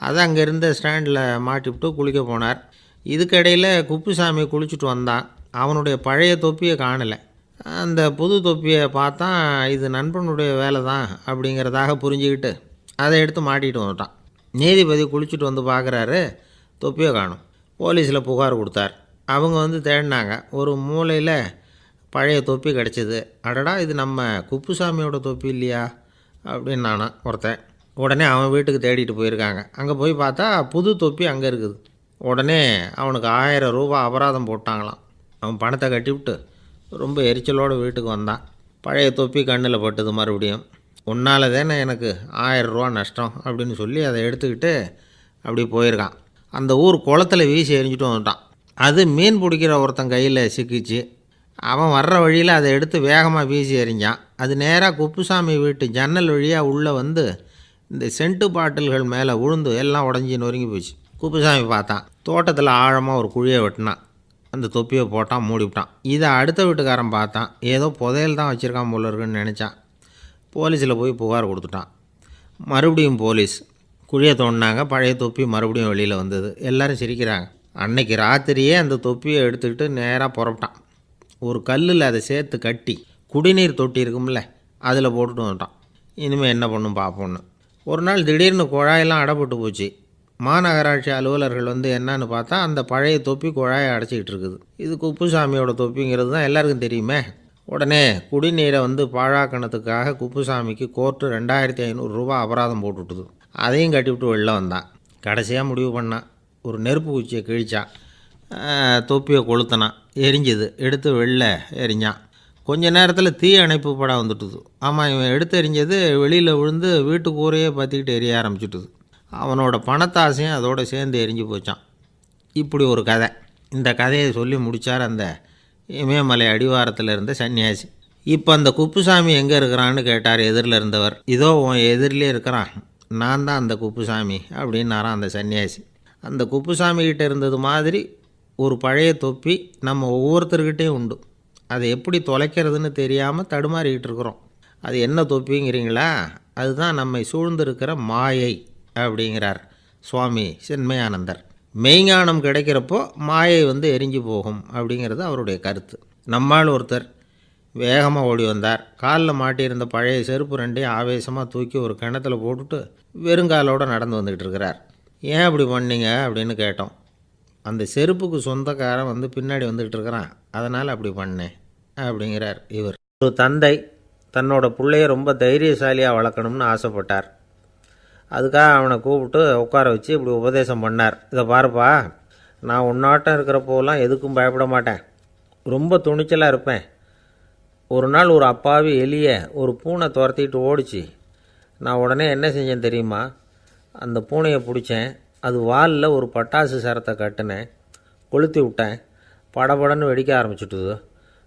அதை அங்கே இருந்த ஸ்டாண்டில் மாட்டிவிட்டு குளிக்க போனார். இதுக்கிடையில் குப்புசாமி குளிச்சுட்டு வந்தான். அவனுடைய பழைய தொப்பியை காணலை. அந்த புது தொப்பியை பார்த்தா இது நண்பனுடைய வேலை தான் அப்படிங்கிறதாக புரிஞ்சுக்கிட்டு அதை எடுத்து மாட்டிகிட்டு வந்துட்டான். நீதிபதி குளிச்சுட்டு வந்து பார்க்குறாரு, தொப்பியை காணும். போலீஸில் புகார் கொடுத்தார். அவங்க தேடினாங்க. ஒரு மூலையில் பழைய தொப்பி கிடச்சிது. அடடா இது நம்ம குப்புசாமியோட தொப்பி இல்லையா அப்படின்னு நானா ஒருத்தன். உடனே அவன் வீட்டுக்கு தேடிட்டு போயிருக்காங்க. அங்கே போய் பார்த்தா புது தொப்பி அங்கே இருக்குது. உடனே அவனுக்கு 1000 ரூபா அபராதம் போட்டாங்களாம். அவன் பணத்தை கட்டிவிட்டு ரொம்ப எரிச்சலோடு வீட்டுக்கு வந்தான். பழைய தொப்பி கண்ணில் பட்டுது. மறுபடியும் உன்னால் தானே எனக்கு 1000 ரூபா நஷ்டம் அப்படின்னு சொல்லி அதை எடுத்துக்கிட்டு அப்படி போயிருக்கான். அந்த ஊர் குளத்தில் வீசி எரிஞ்சிட்டு வந்துட்டான். அது மீன் பிடிக்கிற ஒருத்தன் கையில் சிக்கிச்சு. அவன் வர்ற வழியில் அதை எடுத்து வேகமாக வீசி எறிஞ்சான். அது நேராக குப்புசாமி வீட்டு ஜன்னல் வழியாக உள்ளே இந்த சென்ட்டு பாட்டில்கள் மேலே விழுந்து எல்லாம் உடஞ்சி நொறுங்கி போச்சு. குப்புசாமி பார்த்தான். தோட்டத்தில் ஆழமாக ஒரு குழியை வெட்டினான். அந்த தொப்பியை போட்டான், மூடிவிட்டான். இதை அடுத்த வீட்டுக்காரன் பார்த்தான். ஏதோ புதையல் தான் வச்சுருக்கான் போல இருக்குன்னு நினச்சான். போலீஸில் போய் புகார் கொடுத்துட்டான். மறுபடியும் போலீஸ் குழியை தோண்டினாங்க. பழைய தொப்பி மறுபடியும் வெளியில் வந்தது. எல்லோரும் சிரிக்கிறாங்க. அன்னைக்கு ராத்திரியே அந்த தொப்பியை எடுத்துக்கிட்டு நேராக புறப்பட்டான். ஒரு கல்லில் அதை சேர்த்து கட்டி குடிநீர் தொட்டி இருக்கும்ல அதில் போட்டுட்டு வந்துட்டான். இனிமேல் என்ன பண்ணும் பார்ப்போன்னு. ஒரு நாள் திடீர்னு குழாயெல்லாம் அடைப்பட்டு போச்சு. மாநகராட்சி அலுவலர்கள் என்னன்னு பார்த்தா அந்த பழைய தொப்பி குழாயை அடைச்சிக்கிட்டு இருக்குது. இது குப்புசாமியோட தொப்பிங்கிறது தான் எல்லாருக்கும் தெரியுமே. உடனே குடிநீரை பாழாக்கணத்துக்காக குப்புசாமிக்கு கோர்ட்டு 2500 ரூபா அபராதம் போட்டுவிட்டுது. அதையும் கட்டிவிட்டு வெளில வந்தான். கடைசியாக முடிவு பண்ணான். ஒரு நெருப்பு குச்சியை கிழிச்சான். தொப்பியை கொளுத்தினான். எரிஞ்சுது. எடுத்து வெளில எரிஞ்சான். கொஞ்ச நேரத்தில் தீ அணைப்பு படம் வந்துட்டுது. ஆமாம், இவன் எடுத்து எரிஞ்சது வெளியில் விழுந்து வீட்டு கூரையே பற்றிக்கிட்டு எரிய ஆரம்பிச்சுட்டுது. அவனோட பணத்தாசையும் அதோடு சேர்ந்து எரிஞ்சு போச்சான். இப்படி ஒரு கதை. இந்த கதையை சொல்லி முடித்தார் அந்த இமயமலை அடிவாரத்தில் இருந்த சன்னியாசி. இப்போ அந்த குப்புசாமி எங்கே இருக்கிறான்னு கேட்டார் எதிரில் இருந்தவர். இதோ உன் எதிரிலே இருக்கிறான், நான் தான் அந்த குப்புசாமி அப்படின்னாரான் அந்த சன்னியாசி. அந்த குப்புசாமிகிட்ட இருந்தது மாதிரி ஒரு பழைய தொப்பி நம்ம ஒவ்வொருத்தர்கிட்டையும் உண்டு. அதை எப்படி தொலைக்கிறதுன்னு தெரியாமல் தடுமாறிக்கிட்டு இருக்கிறோம். அது என்ன தொப்பிங்கிறீங்களா? அதுதான் நம்மை சூழ்ந்திருக்கிற மாயை அப்படிங்கிறார் சுவாமி சின்மயானந்தர். மெய்ஞானம் கிடைக்கிறப்போ மாயை எரிஞ்சு போகும் அப்படிங்கிறது அவருடைய கருத்து. நம்மால் ஒருத்தர் வேகமாக ஓடி வந்தார். காலில் மாட்டியிருந்த பழைய செருப்பு 2ஐயும் ஆவேசமாக தூக்கி ஒரு கிணத்துல போட்டுட்டு வெறுங்காலோடு நடந்து வந்துக்கிட்டு இருக்கிறார். ஏன் அப்படி பண்ணீங்க அப்படின்னு கேட்டோம். அந்த செருப்புக்கு சொந்தக்காரன் பின்னாடி வந்துக்கிட்டு இருக்கிறான், அதனால் அப்படி பண்ணேன் அப்படிங்கிறார் இவர். ஒரு தந்தை தன்னோட பிள்ளைய ரொம்ப தைரியசாலியாக வளர்க்கணும்னு ஆசைப்பட்டார். அதுக்காக அவனை கூப்பிட்டு உட்கார வச்சு இப்படி உபதேசம் பண்ணார். இதை பாருப்பா, நான் உன்னாட்டம் இருக்கிறப்போலாம் எதுக்கும் பயப்பட மாட்டேன், ரொம்ப துணிச்சலாக இருப்பேன். ஒரு நாள் ஒரு அப்பாவி எலியை ஒரு பூனை துரத்திட்டு ஓடிச்சு. நான் உடனே என்ன செஞ்சேன் தெரியுமா? அந்த பூனையை பிடிச்சேன். அது வாலில் ஒரு பட்டாசு சரத்தை கட்டினேன், கொளுத்தி விட்டேன். படபடன்னு வெடிக்க ஆரம்பிச்சுட்டுது.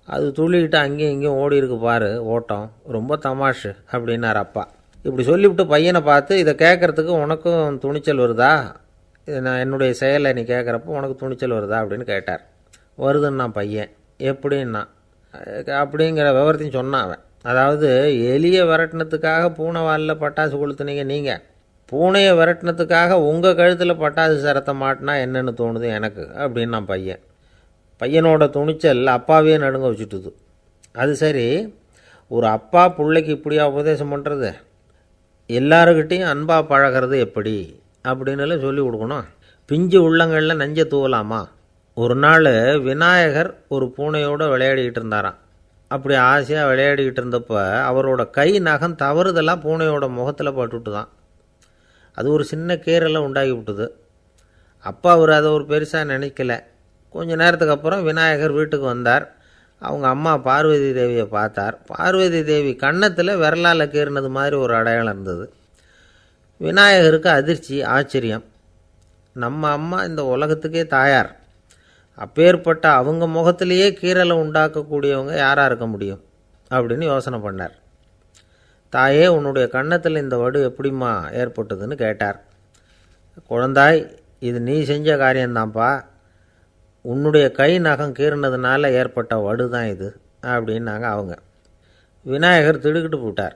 அது துள்ளிக்கிட்டு அங்கேயும் இங்கேயும் ஓடி இருக்கு பாரு ஓட்டம், ரொம்ப தமாஷு அப்படின்னார் அப்பா. இப்படி சொல்லிவிட்டு பையனை பார்த்து, இதை கேட்குறதுக்கு உனக்கும் துணிச்சல் வருதா? நான் என்னுடைய செயலை நீ கேட்குறப்போ உனக்கு துணிச்சல் வருதா அப்படின்னு கேட்டார். வருதுன்னா பையன். எப்படின்னா அப்படிங்கிற விவரத்தையும் சொன்னான் அவன். அதாவது எலியை விரட்டினத்துக்காக பூனை வாலில் பட்டாசு கொளுத்துனீங்க நீங்கள், பூனையை விரட்டினத்துக்காக உங்கள் கழுத்தில் பட்டாசு சரத்தை மாட்டினா என்னென்னு தோணுது எனக்கு அப்படின்னா பையன். பையனோட துணிச்சல் அப்பாவே நடுங்க வச்சுட்டுது. அது சரி, ஒரு அப்பா பிள்ளைக்கு இப்படியா உபதேசம் பண்ணுறது? எல்லாருக்கிட்டையும் அன்பாக பழகிறது எப்படி அப்படின்னு சொல்லி கொடுக்கணும். பிஞ்சு உள்ளங்களில் நஞ்சை தூவலாமா? ஒரு நாள் விநாயகர் ஒரு பூனையோடு விளையாடிக்கிட்டு இருந்தாராம். அப்படி ஆசையாக விளையாடிக்கிட்டு இருந்தப்போ அவரோட கை நகம் தவறுதெல்லாம் பூனையோட முகத்தில் பட்டுட்டு தான். அது ஒரு சின்ன கீறலை உண்டாகி விட்டுது. அப்பா அவர் அதை ஒரு பெருசாக நினைக்கல. கொஞ்ச நேரத்துக்கு அப்புறம் விநாயகர் வீட்டுக்கு வந்தார். அவங்க அம்மா பார்வதி தேவியை பார்த்தார். பார்வதி தேவி கன்னத்தில் விரலால் கீறினது மாதிரி ஒரு அடையாளம் இருந்தது. விநாயகருக்கு அதிர்ச்சி, ஆச்சரியம். நம்ம அம்மா இந்த உலகத்துக்கே தாயார், அப்பேற்பட்ட அவங்க முகத்திலேயே கீறலை உண்டாக்கக்கூடியவங்க யாராக இருக்க முடியும் அப்படின்னு யோசனை பண்ணார். தாயே, உன்னுடைய கன்னத்தில் இந்த வடு எப்படிம்மா ஏற்பட்டதுன்னு கேட்டார். குழந்தாய், இது நீ செஞ்ச காரியம்தான்ப்பா. உன்னுடைய கை நகம் கீறினதுனால ஏற்பட்ட வடு தான் இது அப்படின்னாங்க அவங்க. விநாயகர் திடுக்கிட்டு போட்டார்.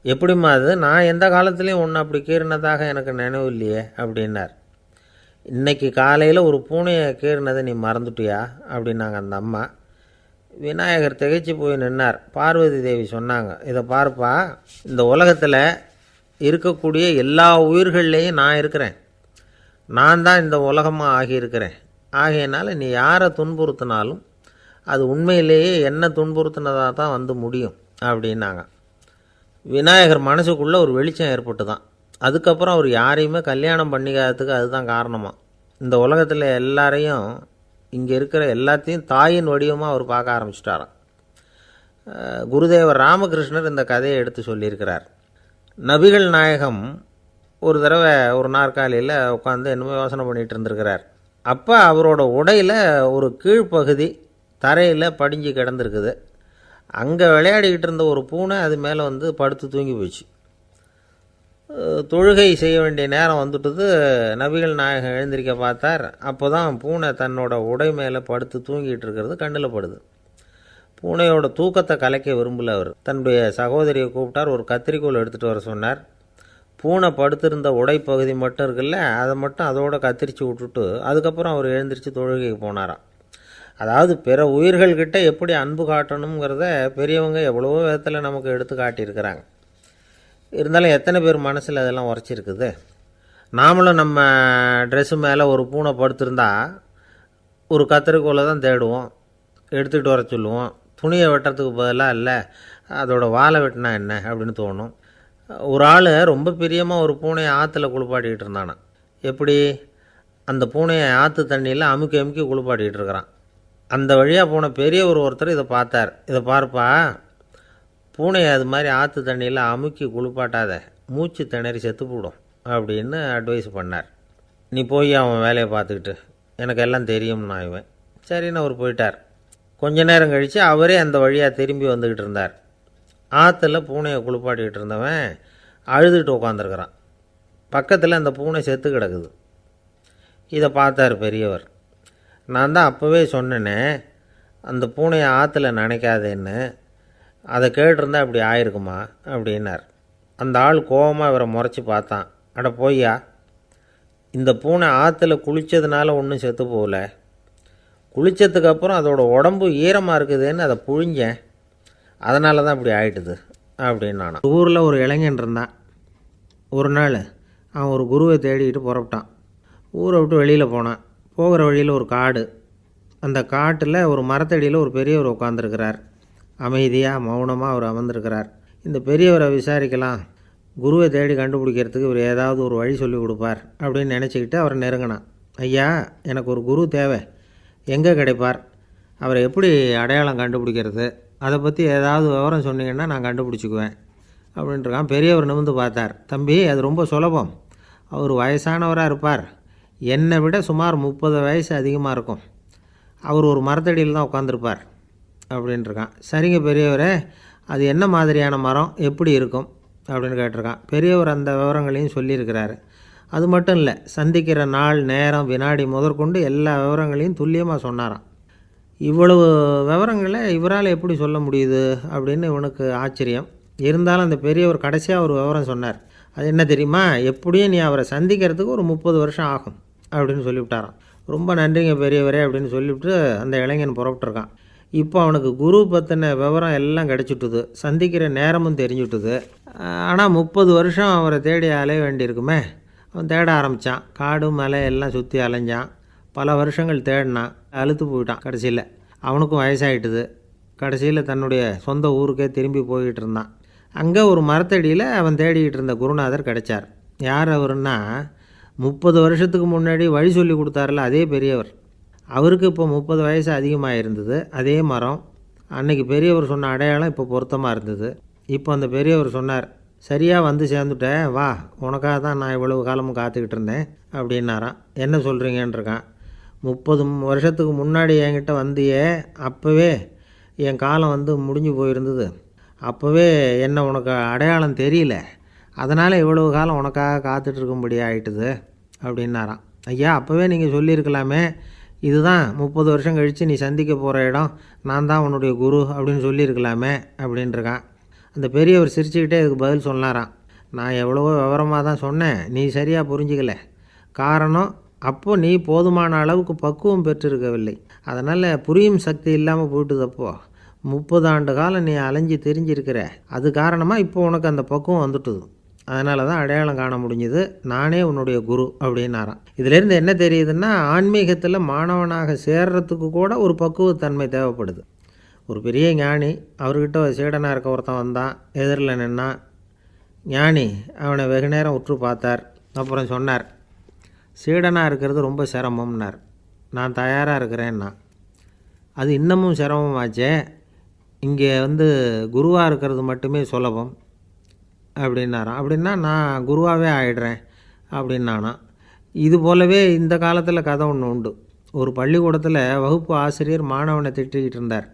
எப்படிம்மா அது? நான் எந்த காலத்துலேயும் ஒன்று அப்படி கீறினதாக எனக்கு நினைவு இல்லையே அப்படின்னார். இன்றைக்கி காலையில் ஒரு பூனையை கீறினதை நீ மறந்துட்டியா அப்படின்னாங்க அந்த அம்மா. விநாயகர் திகைச்சு போய் நின்னார். பார்வதி தேவி சொன்னாங்க, இதை பார்ப்பா, இந்த உலகத்தில் இருக்கக்கூடிய எல்லா உயிர்கள்லேயும் நான் இருக்கிறேன். நான் தான் இந்த உலகமாக ஆகியிருக்கிறேன். ஆகையினால நீ யாரை துன்புறுத்தினாலும் அது உண்மையிலேயே என்ன துன்புறுத்தினதாக தான் வந்து முடியும் அப்படின்னாங்க. விநாயகர் மனசுக்குள்ளே ஒரு வெளிச்சம் ஏற்பட்டு தான். அதுக்கப்புறம் அவர் யாரையுமே கல்யாணம் பண்ணிக்காததுக்கு அதுதான் காரணமாக. இந்த உலகத்தில் எல்லாரையும், இங்கே இருக்கிற எல்லாத்தையும் தாயின் வடிவமாக அவர் பார்க்க ஆரம்பிச்சிட்டாராம். குருதேவர் ராமகிருஷ்ணர் இந்த கதையை எடுத்து சொல்லியிருக்கிறார். நபிகள் நாயகம் ஒரு தடவை ஒரு நாற்காலியில் உட்காந்து என்னமோ யோசனை பண்ணிகிட்டு இருந்திருக்கிறார். அப்போ அவரோட உடையில் ஒரு கீழ்ப்பகுதி தரையில் படிஞ்சு கிடந்திருக்குது. அங்கே விளையாடிக்கிட்டு இருந்த ஒரு பூனை அது மேலே வந்து படுத்து தூங்கி போச்சு. தொழுகை செய்ய வேண்டிய நேரம் வந்துட்டது. நபிகள் நாயகம் எழுந்திருக்க பார்த்தார். அப்போ தான் பூனை தன்னோட உடை மேலே படுத்து தூங்கிட்டு இருக்கிறது கண்ணில் படுது. பூனையோட தூக்கத்தை கலைக்க விரும்பல அவர். தன்னுடைய சகோதரியை கூப்பிட்டார். ஒரு கத்திரிக்கோள் எடுத்துகிட்டு வர சொன்னார். பூனை படுத்திருந்த உடைப்பகுதி மட்டும் இருக்குல்ல, அதை மட்டும் அதோடு கத்திரிச்சு விட்டுட்டு அதுக்கப்புறம் அவர் எழுந்திரிச்சு தொழுகைக்கு போனாராம். அதாவது பிற உயிர்கள்கிட்ட எப்படி அன்பு காட்டணுங்கிறத பெரியவங்க எவ்வளவோ விதத்தில் நமக்கு எடுத்து காட்டியிருக்கிறாங்க. இருந்தாலும் எத்தனை பேர் மனசில் அதெல்லாம் உரைச்சிருக்குது. நாமளும் நம்ம ட்ரெஸ்ஸு மேலே ஒரு பூனை படுத்திருந்தா ஒரு கத்திரிக்கோலை தான் தேடுவோம், எடுத்துக்கிட்டு வர சொல்லுவோம். துணியை வெட்டுறதுக்கு பதிலாக இல்லை அதோட வாழை வெட்டினா என்ன அப்படின்னு தோணும். ஒரு ஆள் ரொம்ப பிரியமாக ஒரு பூனையை ஆற்றுல குளிப்பாட்டிக்கிட்டு இருந்தானா. எப்படி? அந்த பூனையை ஆற்று தண்ணியில் அமுக்கி அமுக்கி குளிப்பாட்டிக்கிட்டு இருக்கிறான். அந்த வழியாக போன பெரியவர் ஒருத்தர் இதை பார்த்தார். இதை பார்ப்பா, பூனையை அது மாதிரி ஆற்று தண்ணியில் அமுக்கி குளிப்பாட்டாத, மூச்சு திணறி செத்து போடும் அப்படின்னு அட்வைஸ் பண்ணார். நீ போய் அவன் வேலையை பார்த்துக்கிட்டு, எனக்கு எல்லாம் தெரியும்னா இவன். சரின்னு அவர் போயிட்டார். கொஞ்ச நேரம் கழித்து அவரே அந்த வழியாக திரும்பி வந்துக்கிட்டு இருந்தார். ஆற்றுல பூனையை குளிப்பாட்டிக்கிட்டு இருந்தவன் அழுதுகிட்டு உட்காந்துருக்கிறான். பக்கத்தில் அந்த பூனை செத்து கிடக்குது. இதை பார்த்தார் பெரியவர். நான் தான் அப்போவே சொன்னேனே அந்த பூனையை ஆற்றுல நினைக்காதேன்னு, அதை கேட்டிருந்தா இப்படி ஆயிருக்குமா அப்படின்னார். அந்த ஆள் கோபமாக இவரை முறைச்சி பார்த்தான். அட போய்யா, இந்த பூனை ஆற்றுல குளித்ததுனால ஒன்றும் செத்து போகல, குளித்ததுக்கப்புறம் அதோட உடம்பு ஈரமாக இருக்குதுன்னு அதை புழிஞ்சேன், அதனால தான் இப்படி ஆயிட்டுது அப்படின்னு நானா. ஊரில் ஒரு இளைஞன் இருந்தான். ஒரு நாள் அவன் ஒரு குருவை தேடிக்கிட்டு புறப்பட்டான். ஊரை விட்டு வெளியில் போனான். போகிற வழியில் ஒரு காடு. அந்த காட்டில் ஒரு மரத்தடியில் ஒரு பெரியவர் உட்காந்துருக்கிறார். அமைதியாக மௌனமாக அவர் அமர்ந்திருக்கிறார். இந்த பெரியவரை விசாரிக்கலாம், குருவை தேடி கண்டுபிடிக்கிறதுக்கு இவர் ஏதாவது ஒரு வழி சொல்லி கொடுப்பார் அப்படின்னு நினச்சிக்கிட்டு அவரை நெருங்கினான். ஐயா, எனக்கு ஒரு குரு தேவை, எங்கே கிடைப்பார், அவரை எப்படி அடையாளம் கண்டுபிடிக்கிறது, அதை பற்றி ஏதாவது விவரம் சொன்னீங்கன்னா நான் கண்டுபிடிச்சிக்குவேன் அப்படின்ட்டுருக்கான். பெரியவர் நிமிர்ந்து பார்த்தார். தம்பி, அது ரொம்ப சுலபம். அவர் வயசானவராக இருப்பார், என்னை விட சுமார் 30 வயசு அதிகமாக இருக்கும். அவர் ஒரு மரத்தடியில் தான் உட்காந்துருப்பார் அப்படின்ட்டுருக்கான். சரிங்க பெரியவரே, அது என்ன மாதிரியான மரம், எப்படி இருக்கும் அப்படின்னு கேட்டிருக்கான். பெரியவர் அந்த விவரங்களையும் சொல்லியிருக்கிறாரு. அது மட்டும் இல்லை, சந்திக்கிற நாள், நேரம், வினாடி முதற்கொண்டு எல்லா விவரங்களையும் துல்லியமாக சொன்னாராம். இவ்வளவு விவரங்களை இவரால் எப்படி சொல்ல முடியுது அப்படின்னு இவனுக்கு ஆச்சரியம். இருந்தாலும் அந்த பெரியவர் கடைசியாக ஒரு விவரம் சொன்னார். அது என்ன தெரியுமா, எப்படியும் நீ அவரை சந்திக்கிறதுக்கு ஒரு 30 வருஷம் ஆகும் அப்படின்னு சொல்லிவிட்டாராம். ரொம்ப நன்றிங்க பெரியவரே அப்படின்னு சொல்லிவிட்டு அந்த இளைஞன் புறப்பட்டுருக்கான். இப்போ அவனுக்கு குரு பற்றின விவரம் எல்லாம் கிடச்சிட்டுது, சந்திக்கிற நேரமும் தெரிஞ்சுட்டுது. ஆனால் 30 வருஷம் அவரை தேடி அலைய வேண்டியிருக்குமே. அவன் தேட ஆரம்பித்தான். காடு மலை எல்லாம் சுற்றி அலைஞ்சான். பல வருஷங்கள் தேடினான். அழுத்து போயிட்டான். கடைசியில் அவனுக்கும் வயசாகிட்டுது. கடைசியில் தன்னுடைய சொந்த ஊருக்கே திரும்பி போய்கிட்டு இருந்தான். அங்கே ஒரு மரத்தடியில் அவன் தேடிக்கிட்டு இருந்த குருநாதர் கிடைச்சார். யார் அவருன்னா, 30 வருஷத்துக்கு முன்னாடி வழி சொல்லி கொடுத்தாருல அதே பெரியவர். அவருக்கு இப்போ 30 வயசு அதிகமாக இருந்தது. அதே மரம். அன்னைக்கு பெரியவர் சொன்ன அடையாளம் இப்போ பொருத்தமாக இருந்தது. இப்போ அந்த பெரியவர் சொன்னார், சரியாக வந்து சேர்ந்துட்டேன், வா, உனக்காக தான் நான் இவ்வளவு காலமும் காத்துக்கிட்டு இருந்தேன் அப்படின்னாரான். என்ன சொல்கிறீங்கன்னு இருக்கான். 30 வருஷத்துக்கு முன்னாடி என்கிட்ட வந்தியே, அப்போவே என் காலம் வந்து முடிஞ்சு போயிருந்தது. அப்போவே என்ன உனக்கு அடையாளம் தெரியல, அதனால் இவ்வளவு காலம் உனக்காக காத்துட்ருக்கும்படி ஆகிட்டுது அப்படின்னாரான். ஐயா, அப்போவே நீங்கள் சொல்லியிருக்கலாமே, இதுதான் 30 வருஷம் கழித்து நீ சந்திக்க போகிற இடம், நான் தான் உன்னுடைய குரு அப்படின்னு சொல்லியிருக்கலாமே அப்படின்ட்டுருக்கான். அந்த பெரியவர் சிரிச்சுக்கிட்டே இதுக்கு பதில் சொன்னாராம், நான் எவ்வளவோ விவரமாக தான் சொன்னேன், நீ சரியாக புரிஞ்சிக்கல. காரணம், அப்போது நீ போதுமான அளவுக்கு பக்குவம் பெற்றிருக்கவில்லை. அதனால் புரியும் சக்தி இல்லாமல் போயிட்டுதப்போ 30 ஆண்டு காலம் நீ அலைஞ்சி தெரிஞ்சிருக்கிற. அது காரணமாக இப்போ உனக்கு அந்த பக்குவம் வந்துட்டுது. அதனால தான் அடையாளம் காண முடிஞ்சுது, நானே உன்னுடைய குரு அப்படின்னாராம். இதிலேருந்து என்ன தெரியுதுன்னா, ஆன்மீகத்தில் மாணவனாக சேர்றதுக்கு கூட ஒரு பக்குவத்தன்மை தேவைப்படுது. ஒரு பெரிய ஞானி, அவர்கிட்ட சீடனாக இருக்க ஒருத்தன் வந்தான், எதிரில் நின்னான். ஞானி அவனை வெகு நேரம் உற்று பார்த்தார். அப்புறம் சொன்னார், சீடனாக இருக்கிறது ரொம்ப சிரமம்னார். நான் தயாராக இருக்கிறேன்னா. அது இன்னமும் சிரமமாச்சே, இங்கே குருவாக இருக்கிறது மட்டுமே சுலபம் அப்படின்னாராம். அப்படின்னா நான் குருவாகவே ஆகிடுறேன் அப்படின்னானா. இது போலவே இந்த காலத்தில் கதை ஒன்று உண்டு. ஒரு பள்ளிக்கூடத்தில் வகுப்பு ஆசிரியர் மாணவனை திட்டிக்கிட்டு இருந்தார்.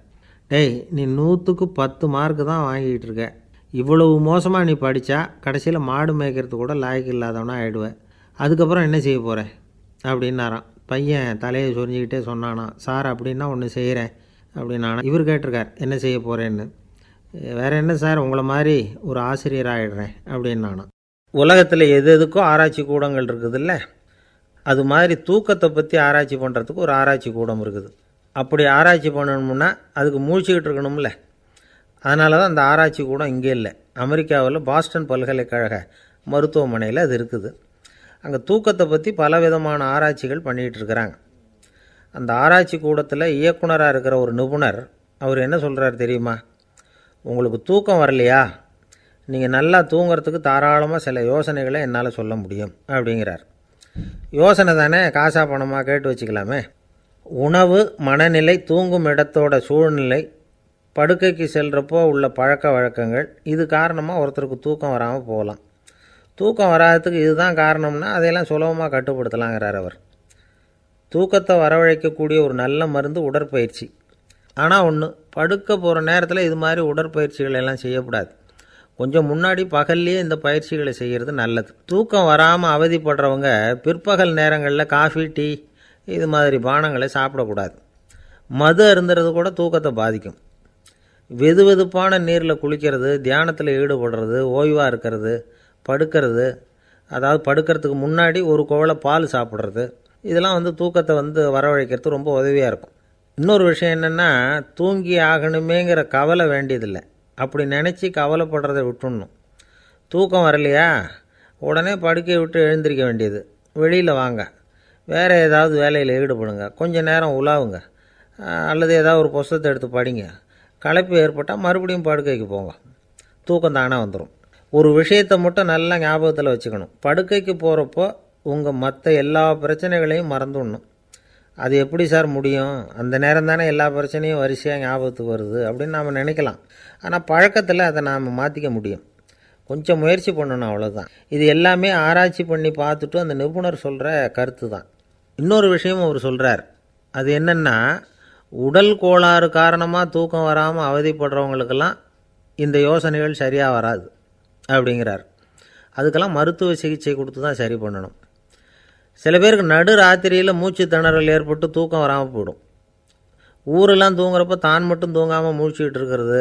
டேய், நீ 100க்கு 10 மார்க்கு தான் வாங்கிக்கிட்டு இருக்க. இவ்வளவு மோசமாக நீ படித்தா கடைசியில் மாடு மேய்க்கிறது கூட லாய்க்கு இல்லாதவனா ஆகிடுவேன். அதுக்கப்புறம் என்ன செய்ய போகிறேன் அப்படின்னாராம். பையன் தலையை சொரிஞ்சிக்கிட்டே சொன்னானா, சார் அப்படின்னா ஒன்று செய்கிறேன் அப்படின்னானா. இவர் கேட்டிருக்கார், என்ன செய்ய போகிறேன்னு. வேறு என்ன சார், உங்களை மாதிரி ஒரு ஆசிரியர் ஆகிடுறேன் அப்படின்னானா. உலகத்தில் எது எதுக்கோ ஆராய்ச்சி கூடங்கள் இருக்குதுல்ல, அது மாதிரி தூக்கத்தை பற்றி ஆராய்ச்சி பண்ணுறதுக்கு ஒரு ஆராய்ச்சி கூடம் இருக்குது. அப்படி ஆராய்ச்சி பண்ணணும்னா அதுக்கு மூழ்கிக்கிட்டு இருக்கணும்ல. அதனால தான் அந்த ஆராய்ச்சி கூடம் இங்கே இல்லை. அமெரிக்காவில் பாஸ்டன் பல்கலைக்கழக மருத்துவமனையில் அது இருக்குது. அங்கே தூக்கத்தை பற்றி பலவிதமான ஆராய்ச்சிகள் பண்ணிகிட்டு இருக்கிறாங்க. அந்த ஆராய்ச்சி கூடத்தில் இயக்குனராக இருக்கிற ஒரு நிபுணர், அவர் என்ன சொல்கிறார் தெரியுமா? உங்களுக்கு தூக்கம் வரலையா, நீங்கள் நல்லா தூங்கிறதுக்கு தாராளமாக சில யோசனைகளை என்னால் சொல்ல முடியும் அப்படிங்கிறார். யோசனை தானே, காசா பணமாக கேட்டு வச்சுக்கலாமே. உணவு, மனநிலை, தூங்கும் இடத்தோட சூழ்நிலை, படுக்கைக்கு செல்கிறப்போ உள்ள பழக்க வழக்கங்கள், இது காரணமாக ஒருத்தருக்கு தூக்கம் வராமல் போகலாம். தூக்கம் வராததுக்கு இதுதான் காரணம்னா அதையெல்லாம் சுலபமாக கட்டுப்படுத்தலாங்கிறார் அவர். தூக்கத்தை வரவழைக்கக்கூடிய ஒரு நல்ல மருந்து உடற்பயிற்சி. ஆனால் ஒன்று, படுக்க போகிற நேரத்தில் இது மாதிரி உடற்பயிற்சிகள் எல்லாம் செய்யக்கூடாது. கொஞ்சம் முன்னாடி பகல்லையே இந்த பயிற்சிகளை செய்கிறது நல்லது. தூக்கம் வராமல் அவதிப்படுறவங்க பிற்பகல் நேரங்களில் காஃபி, டீ இது மாதிரி பானங்களை சாப்பிடக்கூடாது. மது அருந்துறது கூட தூக்கத்தை பாதிக்கும். வெது வெதுப்பான நீரில் குளிக்கிறது, தியானத்தில் ஈடுபடுறது, ஓய்வாக இருக்கிறது, படுக்கிறது, அதாவது படுக்கிறதுக்கு முன்னாடி ஒரு குவளை பால் சாப்பிட்றது, இதெல்லாம் தூக்கத்தை வரவழைக்கிறது ரொம்ப உதவியாக இருக்கும். இன்னொரு விஷயம் என்னென்னா, தூங்கி ஆகணுமேங்கிற கவலை வேண்டியதில்லை. அப்படி நினச்சி கவலைப்படுறதை விட்டுடணும். தூக்கம் வரலையா, உடனே படுக்கையை விட்டு எழுந்திரிக்க வேண்டியது. வெளியில் வாங்க, வேறு ஏதாவது வேலையில் ஈடுபடுங்க, கொஞ்சம் நேரம் உலாவுங்க, அல்லது ஏதாவது ஒரு புஸ்தகத்தை எடுத்து படிங்க. களைப்பு ஏற்பட்டால் மறுபடியும் படுக்கைக்கு போங்க, தூக்கம் தானே வந்துடும். ஒரு விஷயத்தை மட்டும் நல்லா ஞாபகத்தில் வச்சுக்கணும். படுக்கைக்கு போகிறப்போ உங்கள் மற்ற எல்லா பிரச்சனைகளையும் மறந்துடணும். அது எப்படி சார் முடியும், அந்த நேரம் தானே எல்லா பிரச்சனையும் வரிசையாக ஞாபகத்துக்கு வருது அப்படின்னு நாம் நினைக்கலாம். ஆனால் பழக்கத்தில் அதை நாம் மாற்றிக்க முடியும். கொஞ்சம் முயற்சி பண்ணணும், அவ்வளோதான். இது எல்லாமே ஆராய்ச்சி பண்ணி பார்த்துட்டு அந்த நிபுணர் சொல்கிற கருத்து தான். இன்னொரு விஷயமும் அவர் சொல்கிறார். அது என்னென்னா, உடல் கோளாறு காரணமாக தூக்கம் வராமல் அவதிப்படுறவங்களுக்கெல்லாம் இந்த யோசனைகள் சரியாக வராது அப்படிங்கிறார். அதுக்கெல்லாம் மருத்துவ சிகிச்சை கொடுத்து தான் சரி பண்ணணும். சில பேருக்கு நடு ராத்திரியில் மூச்சு திணறல் ஏற்பட்டு தூக்கம் வராமல் போயிடும். ஊரெல்லாம் தூங்குறப்போ தான் மட்டும் தூங்காமல் மூழ்கிட்டு இருக்கிறது,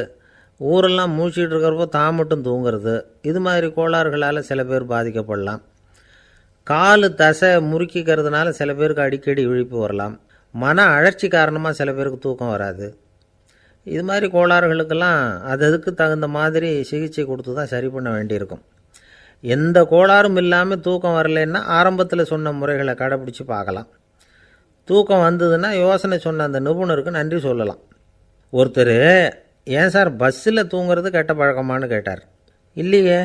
ஊரெல்லாம் மூழ்கிட்டு இருக்கிறப்போ தான் மட்டும் தூங்குறது, இது மாதிரி கோளாறுகளால் சில பேர் பாதிக்கப்படலாம். கால் தசை முறுக்கிக்கிறதுனால சில பேருக்கு அடிக்கடி இழிப்பு வரலாம். மன அழற்சி காரணமாக சில பேருக்கு தூக்கம் வராது. இது மாதிரி கோளாறுகளுக்கெல்லாம் அதுக்கு தகுந்த மாதிரி சிகிச்சை கொடுத்து தான் சரி பண்ண வேண்டியிருக்கும். எந்த கோளாறும் இல்லாமல் தூக்கம் வரலைன்னா ஆரம்பத்தில் சொன்ன முறைகளை கடைப்பிடிச்சி பார்க்கலாம். தூக்கம் வந்ததுன்னா யோசனை சொன்ன அந்த நிபுணருக்கு நன்றி சொல்லலாம். ஒருத்தர், ஏன் சார் பஸ்ஸில் தூங்குறது கெட்ட பழக்கமானு கேட்டார். இல்லையே,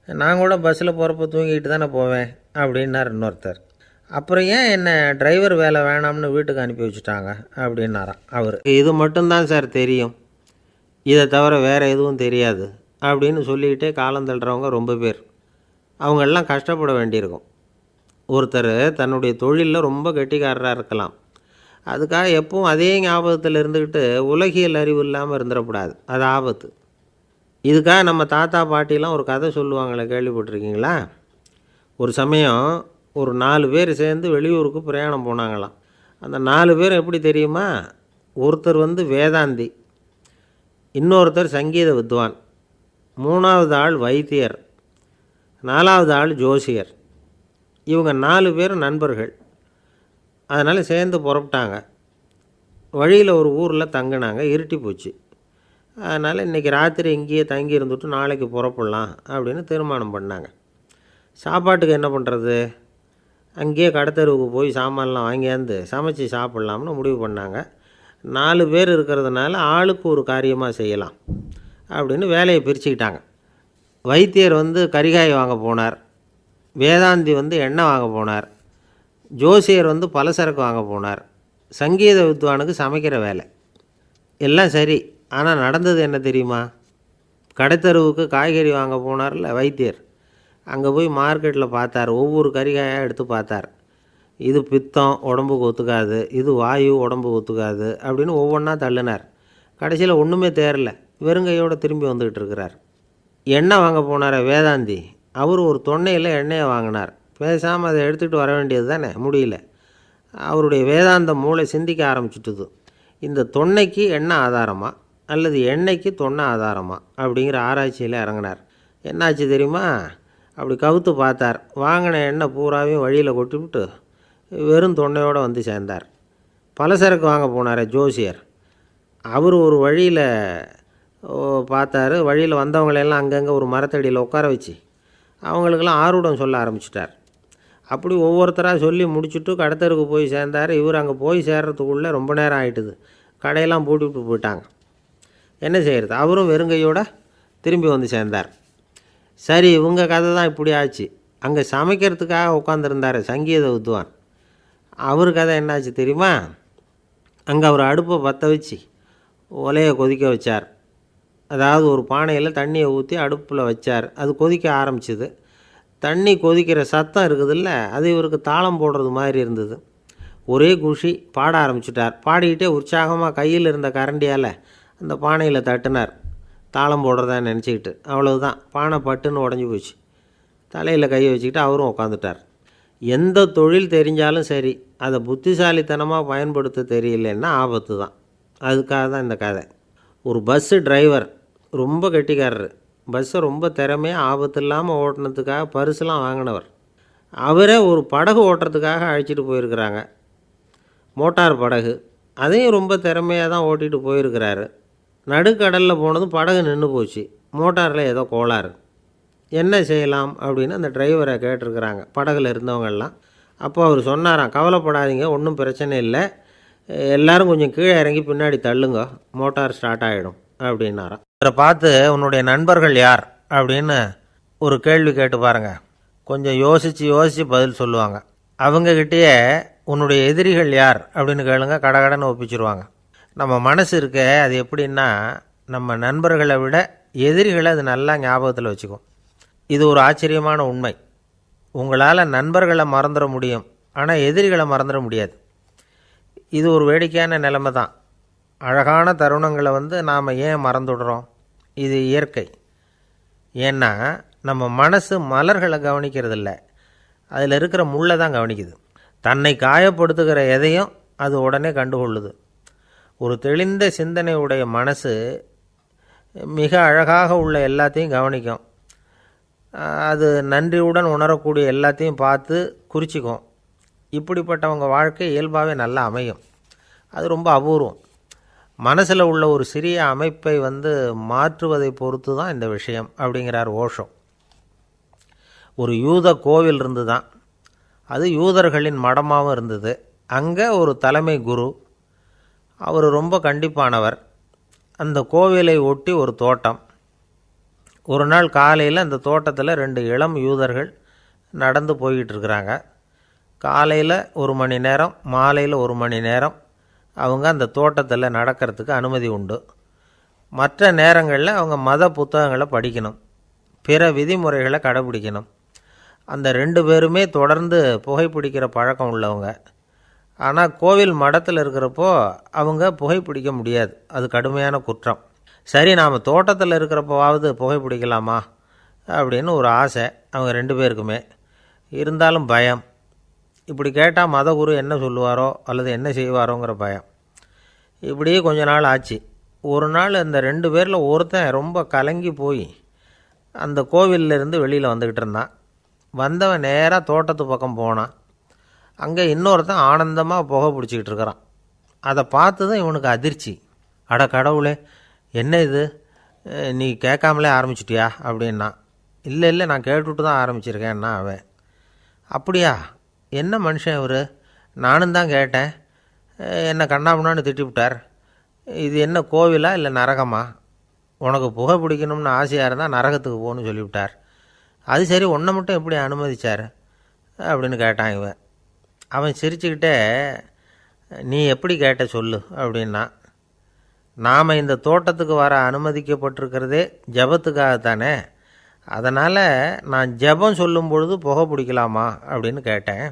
நான் கூட பஸ்ஸில் போகிறப்ப தூங்கிட்டு தானே போவேன் அப்படின்னார் இன்னொருத்தர். அப்புறம் ஏன் என்ன டிரைவர் வேலை வேணாம்னு வீட்டுக்கு அனுப்பி வச்சுட்டாங்க அப்படின்னாராம் அவர். இது மட்டும்தான் சார் தெரியும், இதை தவிர வேறு எதுவும் தெரியாது அப்படின்னு சொல்லிக்கிட்டே காலம் தள்ளுறவங்க ரொம்ப பேர். அவங்களெல்லாம் கஷ்டப்பட வேண்டியிருக்கும். ஒருத்தர் தன்னுடைய தொழிலில் ரொம்ப கெட்டிக்காரராக இருக்கலாம். அதுக்காக எப்பவும் அதே ஞாபகத்தில் இருந்துக்கிட்டு உலகியல் அறிவு இல்லாமல் இருந்துடக்கூடாது, அது ஆபத்து. இதுக்காக நம்ம தாத்தா பாட்டிலாம் ஒரு கதை சொல்லுவாங்களே, கேள்விப்பட்டிருக்கீங்களா? ஒரு சமயம் ஒரு 4 பேர் சேர்ந்து வெளியூருக்கு பிரயாணம் போனாங்களாம். அந்த 4 பேர் எப்படி தெரியுமா? ஒருத்தர் வேதாந்தி, இன்னொருத்தர் சங்கீத வித்வான், 3வது ஆள் வைத்தியர், 4வது ஆள் ஜோசியர். இவங்க 4 பேரும் நண்பர்கள். அதனால் சேர்ந்து புறப்பட்டாங்க. வழியில் ஒரு ஊரில் தங்கினாங்க. இருட்டி போச்சு. அதனால் இன்றைக்கி ராத்திரி இங்கேயே தங்கி இருந்துட்டு நாளைக்கு புறப்படலாம் அப்படின்னு தீர்மானம் பண்ணாங்க. சாப்பாட்டுக்கு என்ன பண்ணுறது? அங்கேயே கடைத்தெருவுக்கு போய் சாமான்லாம் வாங்கியாந்து சமைச்சி சாப்பிட்லாம்னு முடிவு பண்ணாங்க. 4 பேர் இருக்கிறதுனால ஆளுக்கு ஒரு காரியமாக செய்யலாம் அப்படின்னு வேலையை பிரிச்சுக்கிட்டாங்க. வைத்தியர் கரிகாய் வாங்க போனார், வேதாந்தி எண்ணெய் வாங்க போனார், ஜோசியர் பலசரக்கு வாங்க போனார், சங்கீத வித்வானுக்கு சமைக்கிற வேலை. எல்லாம் சரி, ஆனால் நடந்தது என்ன தெரியுமா? கடைத்தெருவுக்கு காய்கறி வாங்க போனார்ல வைத்தியர், அங்கே போய் மார்க்கெட்டில் பார்த்தார். ஒவ்வொரு கறிகாயாக எடுத்து பார்த்தார். இது பித்தம், உடம்புக்கு ஒத்துக்காது, இது வாயு, உடம்புக்கு ஒத்துக்காது அப்படின்னு ஒவ்வொன்றா தள்ளினார். கடைசியில் ஒன்றுமே தேரல, வெறுங்கையோடு திரும்பி வந்துக்கிட்டு இருக்கிறார். எண்ணெய் வாங்க போனார் வேதாந்தி, அவர் ஒரு தொன்னையில் எண்ணெயை வாங்கினார். பேசாமல் அதை எடுத்துகிட்டு வர வேண்டியது தானே, முடியல. அவருடைய வேதாந்த மூளை சிந்திக்க ஆரம்பிச்சுட்டுது. இந்த தொன்னைக்கு எண்ணெய் ஆதாரமா அல்லது எண்ணெய்க்கு தொன்னை ஆதாரமா அப்படிங்கிற ஆராய்ச்சியில் இறங்கினார். என்னாச்சு தெரியுமா? அப்படி கவுத்து பார்த்தார். வாங்கின எண்ணெய் பூராவையும் வழியில் கொட்டிவிட்டு வெறும் தொன்னையோடு சேர்ந்தார். பலசரக்கு வாங்க போனார் ஜோசியர், அவர் ஒரு வழியில் பார்த்தார். வழியில் வந்தவங்களெல்லாம் அங்கங்கே ஒரு மரத்தடியில் உட்கார வச்சு அவங்களுக்கெல்லாம் ஆர்வம் சொல்ல ஆரம்பிச்சிட்டார். அப்படி ஒவ்வொருத்தராக சொல்லி முடிச்சுட்டு கடைத்தருக்கு போய் சேர்ந்தார். இவர் அங்கே போய் சேர்றதுக்குள்ளே ரொம்ப நேரம் ஆகிட்டுது. கடையெல்லாம் பூட்டிவிட்டு போயிட்டாங்க. என்ன செய்கிறது? அவரும் வெறுங்கையோடு திரும்பி சேர்ந்தார். சரி, இவங்க கதை தான் இப்படி ஆச்சு. அங்கே சமைக்கிறதுக்காக உட்காந்துருந்தார் சங்கீத வித்வான், அவர் கதை என்னாச்சு தெரியுமா? அங்கே அவர் அடுப்பை பற்ற வச்சு ஒலையை கொதிக்க வச்சார். அதாவது ஒரு பானையில் தண்ணியை ஊற்றி அடுப்பில் வச்சார். அது கொதிக்க ஆரம்பிச்சிது. தண்ணி கொதிக்கிற சத்தம் இருக்குதுல்ல, அது இவருக்கு தாளம் போடுறது மாதிரி இருந்தது. ஒரே குஷி, பாட ஆரம்பிச்சிட்டார். பாடிக்கிட்டே உற்சாகமாக கையில் இருந்த கரண்டியால் அந்த பானையில் தட்டினார், தாளம் போடுறதா நினச்சிக்கிட்டு. அவ்வளவுதான், பானை பட்டுன்னு உடஞ்சி போச்சு. தலையில் கையை வச்சுக்கிட்டு அவரும் உட்காந்துட்டார். எந்த தொழில் தெரிஞ்சாலும் சரி, அதை புத்திசாலித்தனமாக பயன்படுத்த தெரியலன்னா ஆபத்து தான். அதுக்காக தான் இந்த கதை. ஒரு பஸ்ஸு டிரைவர் ரொம்ப கெட்டிக்காரர். பஸ்ஸை ரொம்ப திறமையாக ஆபத்து இல்லாமல் ஓட்டினதுக்காக பரிசுலாம் வாங்கினவர். அவரே ஒரு படகு ஓட்டுறதுக்காக அழைச்சிட்டு போயிருக்கிறாங்க, மோட்டார் படகு. அதையும் ரொம்ப திறமையாக தான் ஓட்டிகிட்டு போயிருக்கிறாரு. நடுக்கடலில் போனதும் படகு நின்று போச்சு. மோட்டாரில் ஏதோ கோளாறு. என்ன செய்யலாம் அப்படின்னு அந்த டிரைவரை கேட்டிருக்கிறாங்க படகுல இருந்தவங்கெல்லாம். அப்போ அவர் சொன்னாராம், கவலைப்படாதீங்க, ஒன்றும் பிரச்சனை இல்லை, எல்லோரும் கொஞ்சம் கீழே இறங்கி பின்னாடி தள்ளுங்க, மோட்டார் ஸ்டார்ட் ஆகிடும் அப்படின்னாராம். அவரை பார்த்து உன்னுடைய நண்பர்கள் யார் அப்படின்னு ஒரு கேள்வி கேட்டு பாருங்கள். கொஞ்சம் யோசித்து பதில் சொல்லுவாங்க. அவங்கக்கிட்டேயே உன்னுடைய எதிரிகள் யார் அப்படின்னு கேளுங்க, கடகடன்னு ஒப்பிச்சிருவாங்க. நம்ம மனசு இருக்க, அது எப்படின்னா நம்ம நண்பர்களை விட எதிரிகளை அது நல்லா ஞாபகத்தில் வச்சுக்கும். இது ஒரு ஆச்சரியமான உண்மை. உங்களால் நண்பர்களை மறந்துட முடியும், ஆனால் எதிரிகளை மறந்துட முடியாது. இது ஒரு வேடிக்கையான நிலைமை தான். அழகான தருணங்களை நாம் ஏன் மறந்துடுறோம்? இது இயற்கை. ஏன்னா நம்ம மனசு மலர்களை கவனிக்கிறதில்ல, அதில் இருக்கிற முள்ளை தான் கவனிக்குது. தன்னை காயப்படுத்துகிற எதையும் அது உடனே கண்டுகொள்ளுது. ஒரு தெளிந்த சிந்தனை உடைய மனசு மிக அழகாக உள்ள எல்லாத்தையும் கவனிக்கும். அது நன்றியுடன் உணரக்கூடிய எல்லாத்தையும் பார்த்து குறிச்சிக்கும். இப்படிப்பட்டவங்க வாழ்க்கை இயல்பாகவே நல்லா அமையும். அது ரொம்ப அபூர்வம். மனசில் உள்ள ஒரு சிறிய அமைப்பை மாற்றுவதை பொறுத்து தான் இந்த விஷயம் அப்படிங்கிறார் ஓஷோ. ஒரு யூத கோவில் இருந்து தான், அது யூதர்களின் மடமாகவும் இருந்தது. அங்கே ஒரு தலைமை குரு, அவர் ரொம்ப கண்டிப்பானவர். அந்த கோவிலை ஒட்டி ஒரு தோட்டம். ஒரு நாள் காலையில் அந்த தோட்டத்தில் 2 இளம் யூதர்கள் நடந்து போய்கிட்டு இருக்கிறாங்க. காலையில் 1 மணி நேரம், மாலையில் 1 மணி நேரம் அவங்க அந்த தோட்டத்தில் நடக்கிறதுக்கு அனுமதி உண்டு. மற்ற நேரங்களில் அவங்க மத புத்தகங்களை படிக்கணும், பிற விதிமுறைகளை கடைபிடிக்கணும். அந்த 2 பேருமே தொடர்ந்து புகைப்பிடிக்கிற பழக்கம் உள்ளவங்க. ஆனால் கோவில் மடத்தில் இருக்கிறப்போ அவங்க புகைப்பிடிக்க முடியாது, அது கடுமையான குற்றம். சரி, நாம் தோட்டத்தில் இருக்கிறப்போவாவது புகைப்பிடிக்கலாமா அப்படின்னு ஒரு ஆசை அவங்க 2 பேருக்குமே. இருந்தாலும் பயம். இப்படி கேட்டால் மதகுரு என்ன சொல்லுவாரோ அல்லது என்ன செய்வாரோங்கிற பயம். இப்படியே கொஞ்ச நாள் ஆச்சு. ஒரு நாள் அந்த 2 பேரில் ஒருத்தன் ரொம்ப கலங்கி போய் அந்த கோவிலிருந்து வெளியில் வந்துக்கிட்டு இருந்தான். வந்தவன் நேராக தோட்டத்து பக்கம் போனான். அங்கே இன்னொருத்தன் ஆனந்தமாக புகை பிடிச்சிக்கிட்டு இருக்கிறான். அதை பார்த்து தான் இவனுக்கு அதிர்ச்சி. அட கடவுளே, என்ன இது, நீ கேட்காமலே ஆரம்பிச்சிட்டியா அப்படின்னா. இல்லை இல்லை, நான் கேட்டுவிட்டு தான் ஆரம்பிச்சிருக்கேன்னா அவன். அப்படியா, என்ன மனுஷன் இவர், நானும் தான் கேட்டேன், என்னை கண்ணாமுன்னான்னு திட்டிவிட்டார். இது என்ன கோவிலா இல்லை நரகமா? உனக்கு புகை பிடிக்கணும்னு ஆசையாக இருந்தால் நரகத்துக்கு போகணும்னு சொல்லிவிட்டார். அது சரி, உன்னை மட்டும் எப்படி அனுமதிச்சார் அப்படின்னு கேட்டான் இவன். அவன் சிரிச்சுக்கிட்டே, நீ எப்படி கேட்ட சொல்லு அப்படின்னா. நாம் இந்த தோட்டத்துக்கு வர அனுமதிக்கப்பட்டிருக்கிறதே ஜபத்துக்காகத்தானே, அதனால் நான் ஜபம் சொல்லும் பொழுது புகை பிடிக்கலாமா அப்படின்னு கேட்டேன்.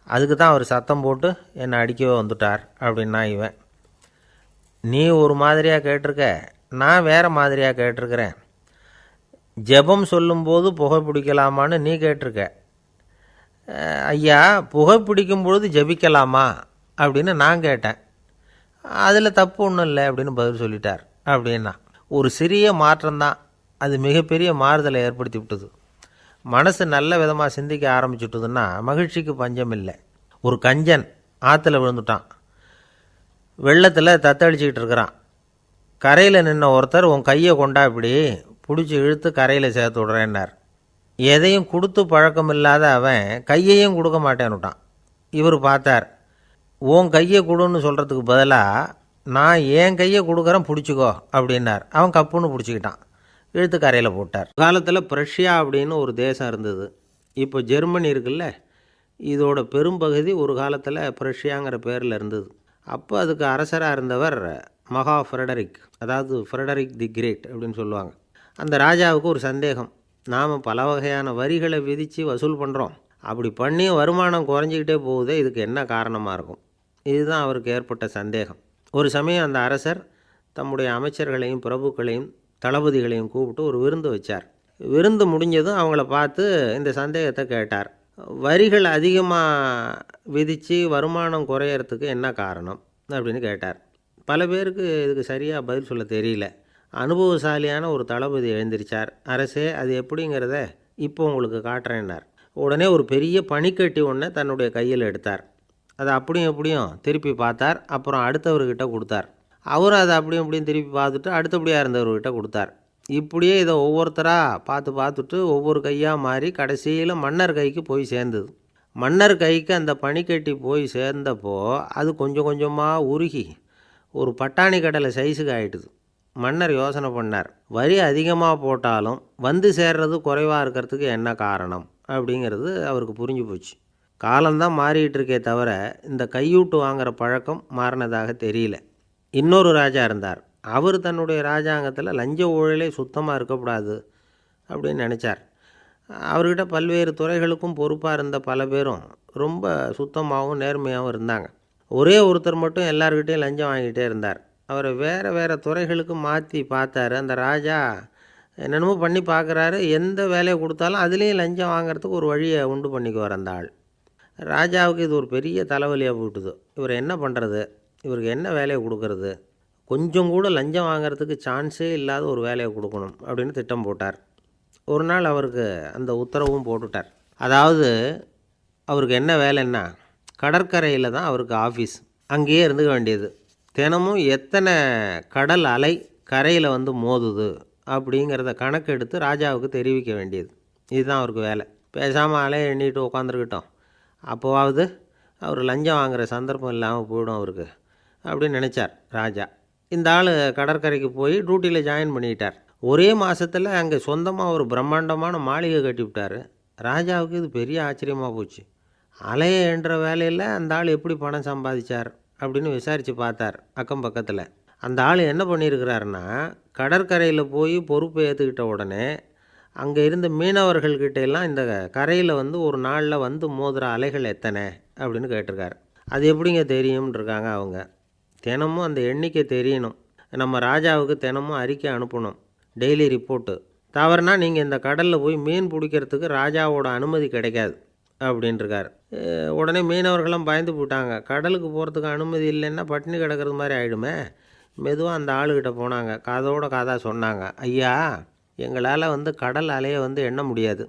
அதுக்கு தான் அவர் சத்தம் போட்டு என்னை அடிக்கவே வந்துட்டார் அப்படின்னா இவன். நீ ஒரு மாதிரியாக கேட்டிருக்க, நான் வேறு மாதிரியாக கேட்டிருக்கிறேன். ஜபம் சொல்லும்போது புகை பிடிக்கலாமான்னு நீ கேட்டிருக்க. ஐயா, புகை பிடிக்கும் பொழுது ஜபிக்கலாமா அப்படின்னு நான் கேட்டேன். அதில் தப்பு ஒன்றும் இல்லை அப்படின்னு பதில் சொல்லிட்டார் அப்படின்னா. ஒரு சிறிய மாற்றம்தான், அது மிகப்பெரிய மாறுதலை ஏற்படுத்தி விட்டது. மனசு நல்ல விதமாக சிந்திக்க ஆரம்பிச்சுட்டுதுன்னா மகிழ்ச்சிக்கு பஞ்சம் இல்லை. ஒரு கஞ்சன் ஆற்றுல விழுந்துட்டான், வெள்ளத்தில் தத்தளிச்சிக்கிட்டு இருக்கிறான். கரையில் நின்ன ஒருத்தர், உன் கையை கொண்டா இப்படி பிடிச்சி இழுத்து கரையில் சேர்த்து விடுறேன்னார். எதையும் கொடுத்து பழக்கம் இல்லாத அவன் கையையும் கொடுக்க மாட்டேன்னுட்டான். இவர் பார்த்தார், உன் கையை கொடுன்னு சொல்கிறதுக்கு பதிலாக நான் என் கையை கொடுக்குறேன் பிடிச்சிக்கோ அப்படின்னார். அவன் கப்புன்னு பிடிச்சிக்கிட்டான், இழுத்து கரையில் போட்டார். காலத்தில் பிரஷ்யா அப்படின்னு ஒரு தேசம் இருந்தது. இப்போ ஜெர்மனி இருக்குல்ல, இதோட பெரும்பகுதி ஒரு காலத்தில் பிரஷ்யாங்கிற பேரில் இருந்தது. அப்போ அதுக்கு அரசராக இருந்தவர் மகா ஃப்ரெடரிக், அதாவது ஃப்ரெடரிக் தி கிரேட் அப்படின்னு சொல்லுவாங்க. அந்த ராஜாவுக்கு ஒரு சந்தேகம், நாம் பல வகையான வரிகளை விதித்து வசூல் பண்ணுறோம், அப்படி பண்ணியும் வருமானம் குறைஞ்சிக்கிட்டே போகுதே, இதுக்கு என்ன காரணமாக இருக்கும்? இதுதான் அவருக்கு ஏற்பட்ட சந்தேகம். ஒரு சமயம் அந்த அரசர் தம்முடைய அமைச்சர்களையும் பிரபுக்களையும் தளபதிகளையும் கூப்பிட்டு ஒரு விருந்து வச்சார். விருந்து முடிஞ்சதும் அவங்கள பார்த்து இந்த சந்தேகத்தை கேட்டார். வரிகள் அதிகமாக விதித்து வருமானம் குறையறதுக்கு என்ன காரணம் அப்படின்னு கேட்டார். பல பேருக்கு இதுக்கு சரியாக பதில் சொல்ல தெரியல. அனுபவசாலியான ஒரு தளபதி எழுந்திருச்சார். அரசே, அது எப்படிங்கிறத இப்போ உங்களுக்கு காட்டுறேன்னார். உடனே ஒரு பெரிய பனிக்கட்டி ஒன்றை தன்னுடைய கையில் எடுத்தார். அதை அப்படியும் எப்படியும் திருப்பி பார்த்தார். அப்புறம் அடுத்தவர்கிட்ட கொடுத்தார். அவரும் அதை அப்படியும் இப்படியும் திருப்பி பார்த்துட்டு அடுத்தபடியாக இருந்தவர்கிட்ட கொடுத்தார். இப்படியே இதை ஒவ்வொருத்தராக பார்த்துட்டு ஒவ்வொரு கையாக மாறி கடைசியில் மன்னர் கைக்கு போய் சேர்ந்தது. மன்னர் கைக்கு அந்த பனிக்கட்டி போய் சேர்ந்தப்போ அது கொஞ்சம் கொஞ்சமாக உருகி ஒரு பட்டாணி கடலை சைஸுக்கு ஆகிட்டுது. மன்னர் யோசனை பண்ணார், வரி அதிகமாக போட்டாலும் வந்து சேர்றது குறைவாக இருக்கிறதுக்கு என்ன காரணம் அப்படிங்கிறது அவருக்கு புரிஞ்சு போச்சு. காலம்தான் மாறிக்கிட்டு இருக்கே தவிர இந்த கையூட்டு வாங்குகிற பழக்கம் மாறினதாக தெரியல. இன்னொரு ராஜா இருந்தார். அவர் தன்னுடைய ராஜாங்கத்தில் லஞ்ச ஊழலே சுத்தமாக இருக்கக்கூடாது அப்படின்னு நினச்சார். அவர்கிட்ட பல்வேறு துறைகளுக்கும் பொறுப்பாக இருந்த பல பேரும் ரொம்ப சுத்தமாகவும் நேர்மையாகவும் இருந்தாங்க. ஒரே ஒருத்தர் மட்டும் எல்லார்கிட்டையும் லஞ்சம் வாங்கிட்டே இருந்தார். அவரை வேறு துறைகளுக்கு மாற்றி பார்த்தாரு. அந்த ராஜா என்னென்னமோ பண்ணி பார்க்குறாரு. எந்த வேலையை கொடுத்தாலும் அதுலேயும் லஞ்சம் வாங்கிறதுக்கு ஒரு வழியை உண்டு பண்ணிக்குவார் அந்த ஆள். ராஜாவுக்கு இது ஒரு பெரிய தலைவலியாக போட்டுது. இவர் என்ன பண்ணுறது, இவருக்கு என்ன வேலையை கொடுக்கறது, கொஞ்சம் கூட லஞ்சம் வாங்கிறதுக்கு சான்ஸே இல்லாத ஒரு வேலையை கொடுக்கணும் அப்படின்னு திட்டம் போட்டார். ஒரு நாள் அவருக்கு அந்த உத்தரவும் போட்டுட்டார். அதாவது அவருக்கு என்ன வேலைன்னா, கடற்கரையில் தான் அவருக்கு ஆஃபீஸ். அங்கேயே இருந்துக்க வேண்டியது. தினமும் எத்தனை கடல் அலை கரையில் வந்து மோதுது அப்படிங்கிறத கணக்கெடுத்து ராஜாவுக்கு தெரிவிக்க வேண்டியது. இதுதான் அவருக்கு வேலை. பேசாமல் அலையை எண்ணிட்டு உட்காந்துருக்கட்டும், அப்போவாவது அவர் லஞ்சம் வாங்குகிற சந்தர்ப்பம் இல்லாமல் போயிடும் அவருக்கு அப்படின்னு நினச்சார் ராஜா. இந்த ஆள் கடற்கரைக்கு போய் டியூட்டியில் ஜாயின் பண்ணிக்கிட்டார். ஒரே மாதத்தில் அங்கே சொந்தமாக ஒரு பிரம்மாண்டமான மாளிகை கட்டிவிட்டார். ராஜாவுக்கு இது பெரிய ஆச்சரியமாக போச்சு. அலைய என்ற வேலையில் அந்த ஆள் எப்படி பணம் சம்பாதிச்சார் அப்படின்னு விசாரித்து பார்த்தார் அக்கம் பக்கத்தில். அந்த ஆள் என்ன பண்ணியிருக்கிறாருன்னா, கடற்கரையில் போய் பொறுப்பை ஏற்றுக்கிட்ட உடனே அங்கே இருந்த மீனவர்கள்கிட்ட எல்லாம் இந்த கரையில் வந்து ஒரு நாளில் வந்து மோதுகிற அலைகள் எத்தனை அப்படின்னு கேட்டிருக்காரு. அது எப்படிங்க தெரியும்னு இருக்காங்க அவங்க. தினமும் அந்த எண்ணிக்கை தெரியணும். நம்ம ராஜாவுக்கு தினமும் அறிக்கை அனுப்பணும், டெய்லி ரிப்போர்ட்டு. தவறுனா நீங்கள் இந்த கடலில் போய் மீன் பிடிக்கிறதுக்கு ராஜாவோட அனுமதி கிடைக்காது அப்படின்ட்டுருக்காரு. உடனே மீனவர்களும் பயந்து போட்டாங்க. கடலுக்கு போகிறதுக்கு அனுமதி இல்லைன்னா பட்டினி கிடக்கிறது மாதிரி ஆகிடுமே. மெதுவாக அந்த ஆளுகிட்ட போனாங்க, காதோட காதாக சொன்னாங்க, ஐயா, எங்களால் வந்து கடல் அலையை வந்து எண்ண முடியாது.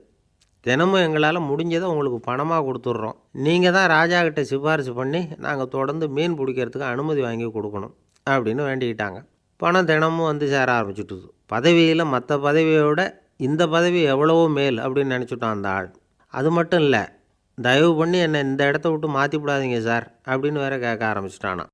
தினமும் எங்களால் முடிஞ்சதை உங்களுக்கு பணமாக கொடுத்துட்றோம். நீங்கள் தான் ராஜா கிட்ட சிபாரிசு பண்ணி நாங்கள் தொடர்ந்து மீன் பிடிக்கிறதுக்கு அனுமதி வாங்கி கொடுக்கணும் அப்படின்னு வேண்டிக்கிட்டாங்க. பணம் தினமும் வந்து சேர ஆரம்பிச்சுட்டுது. பதவியில் மற்ற பதவியோட இந்த பதவி எவ்வளவோ மேல் அப்படின்னு நினச்சிட்டான் அந்த ஆள். அது மட்டும் இல்லை, தயவு பண்ணி என்னை இந்த இடத்த விட்டு மாற்றி விடாதீங்க சார் அப்படின்னு வேற கேட்க ஆரம்பிச்சிட்டானான்.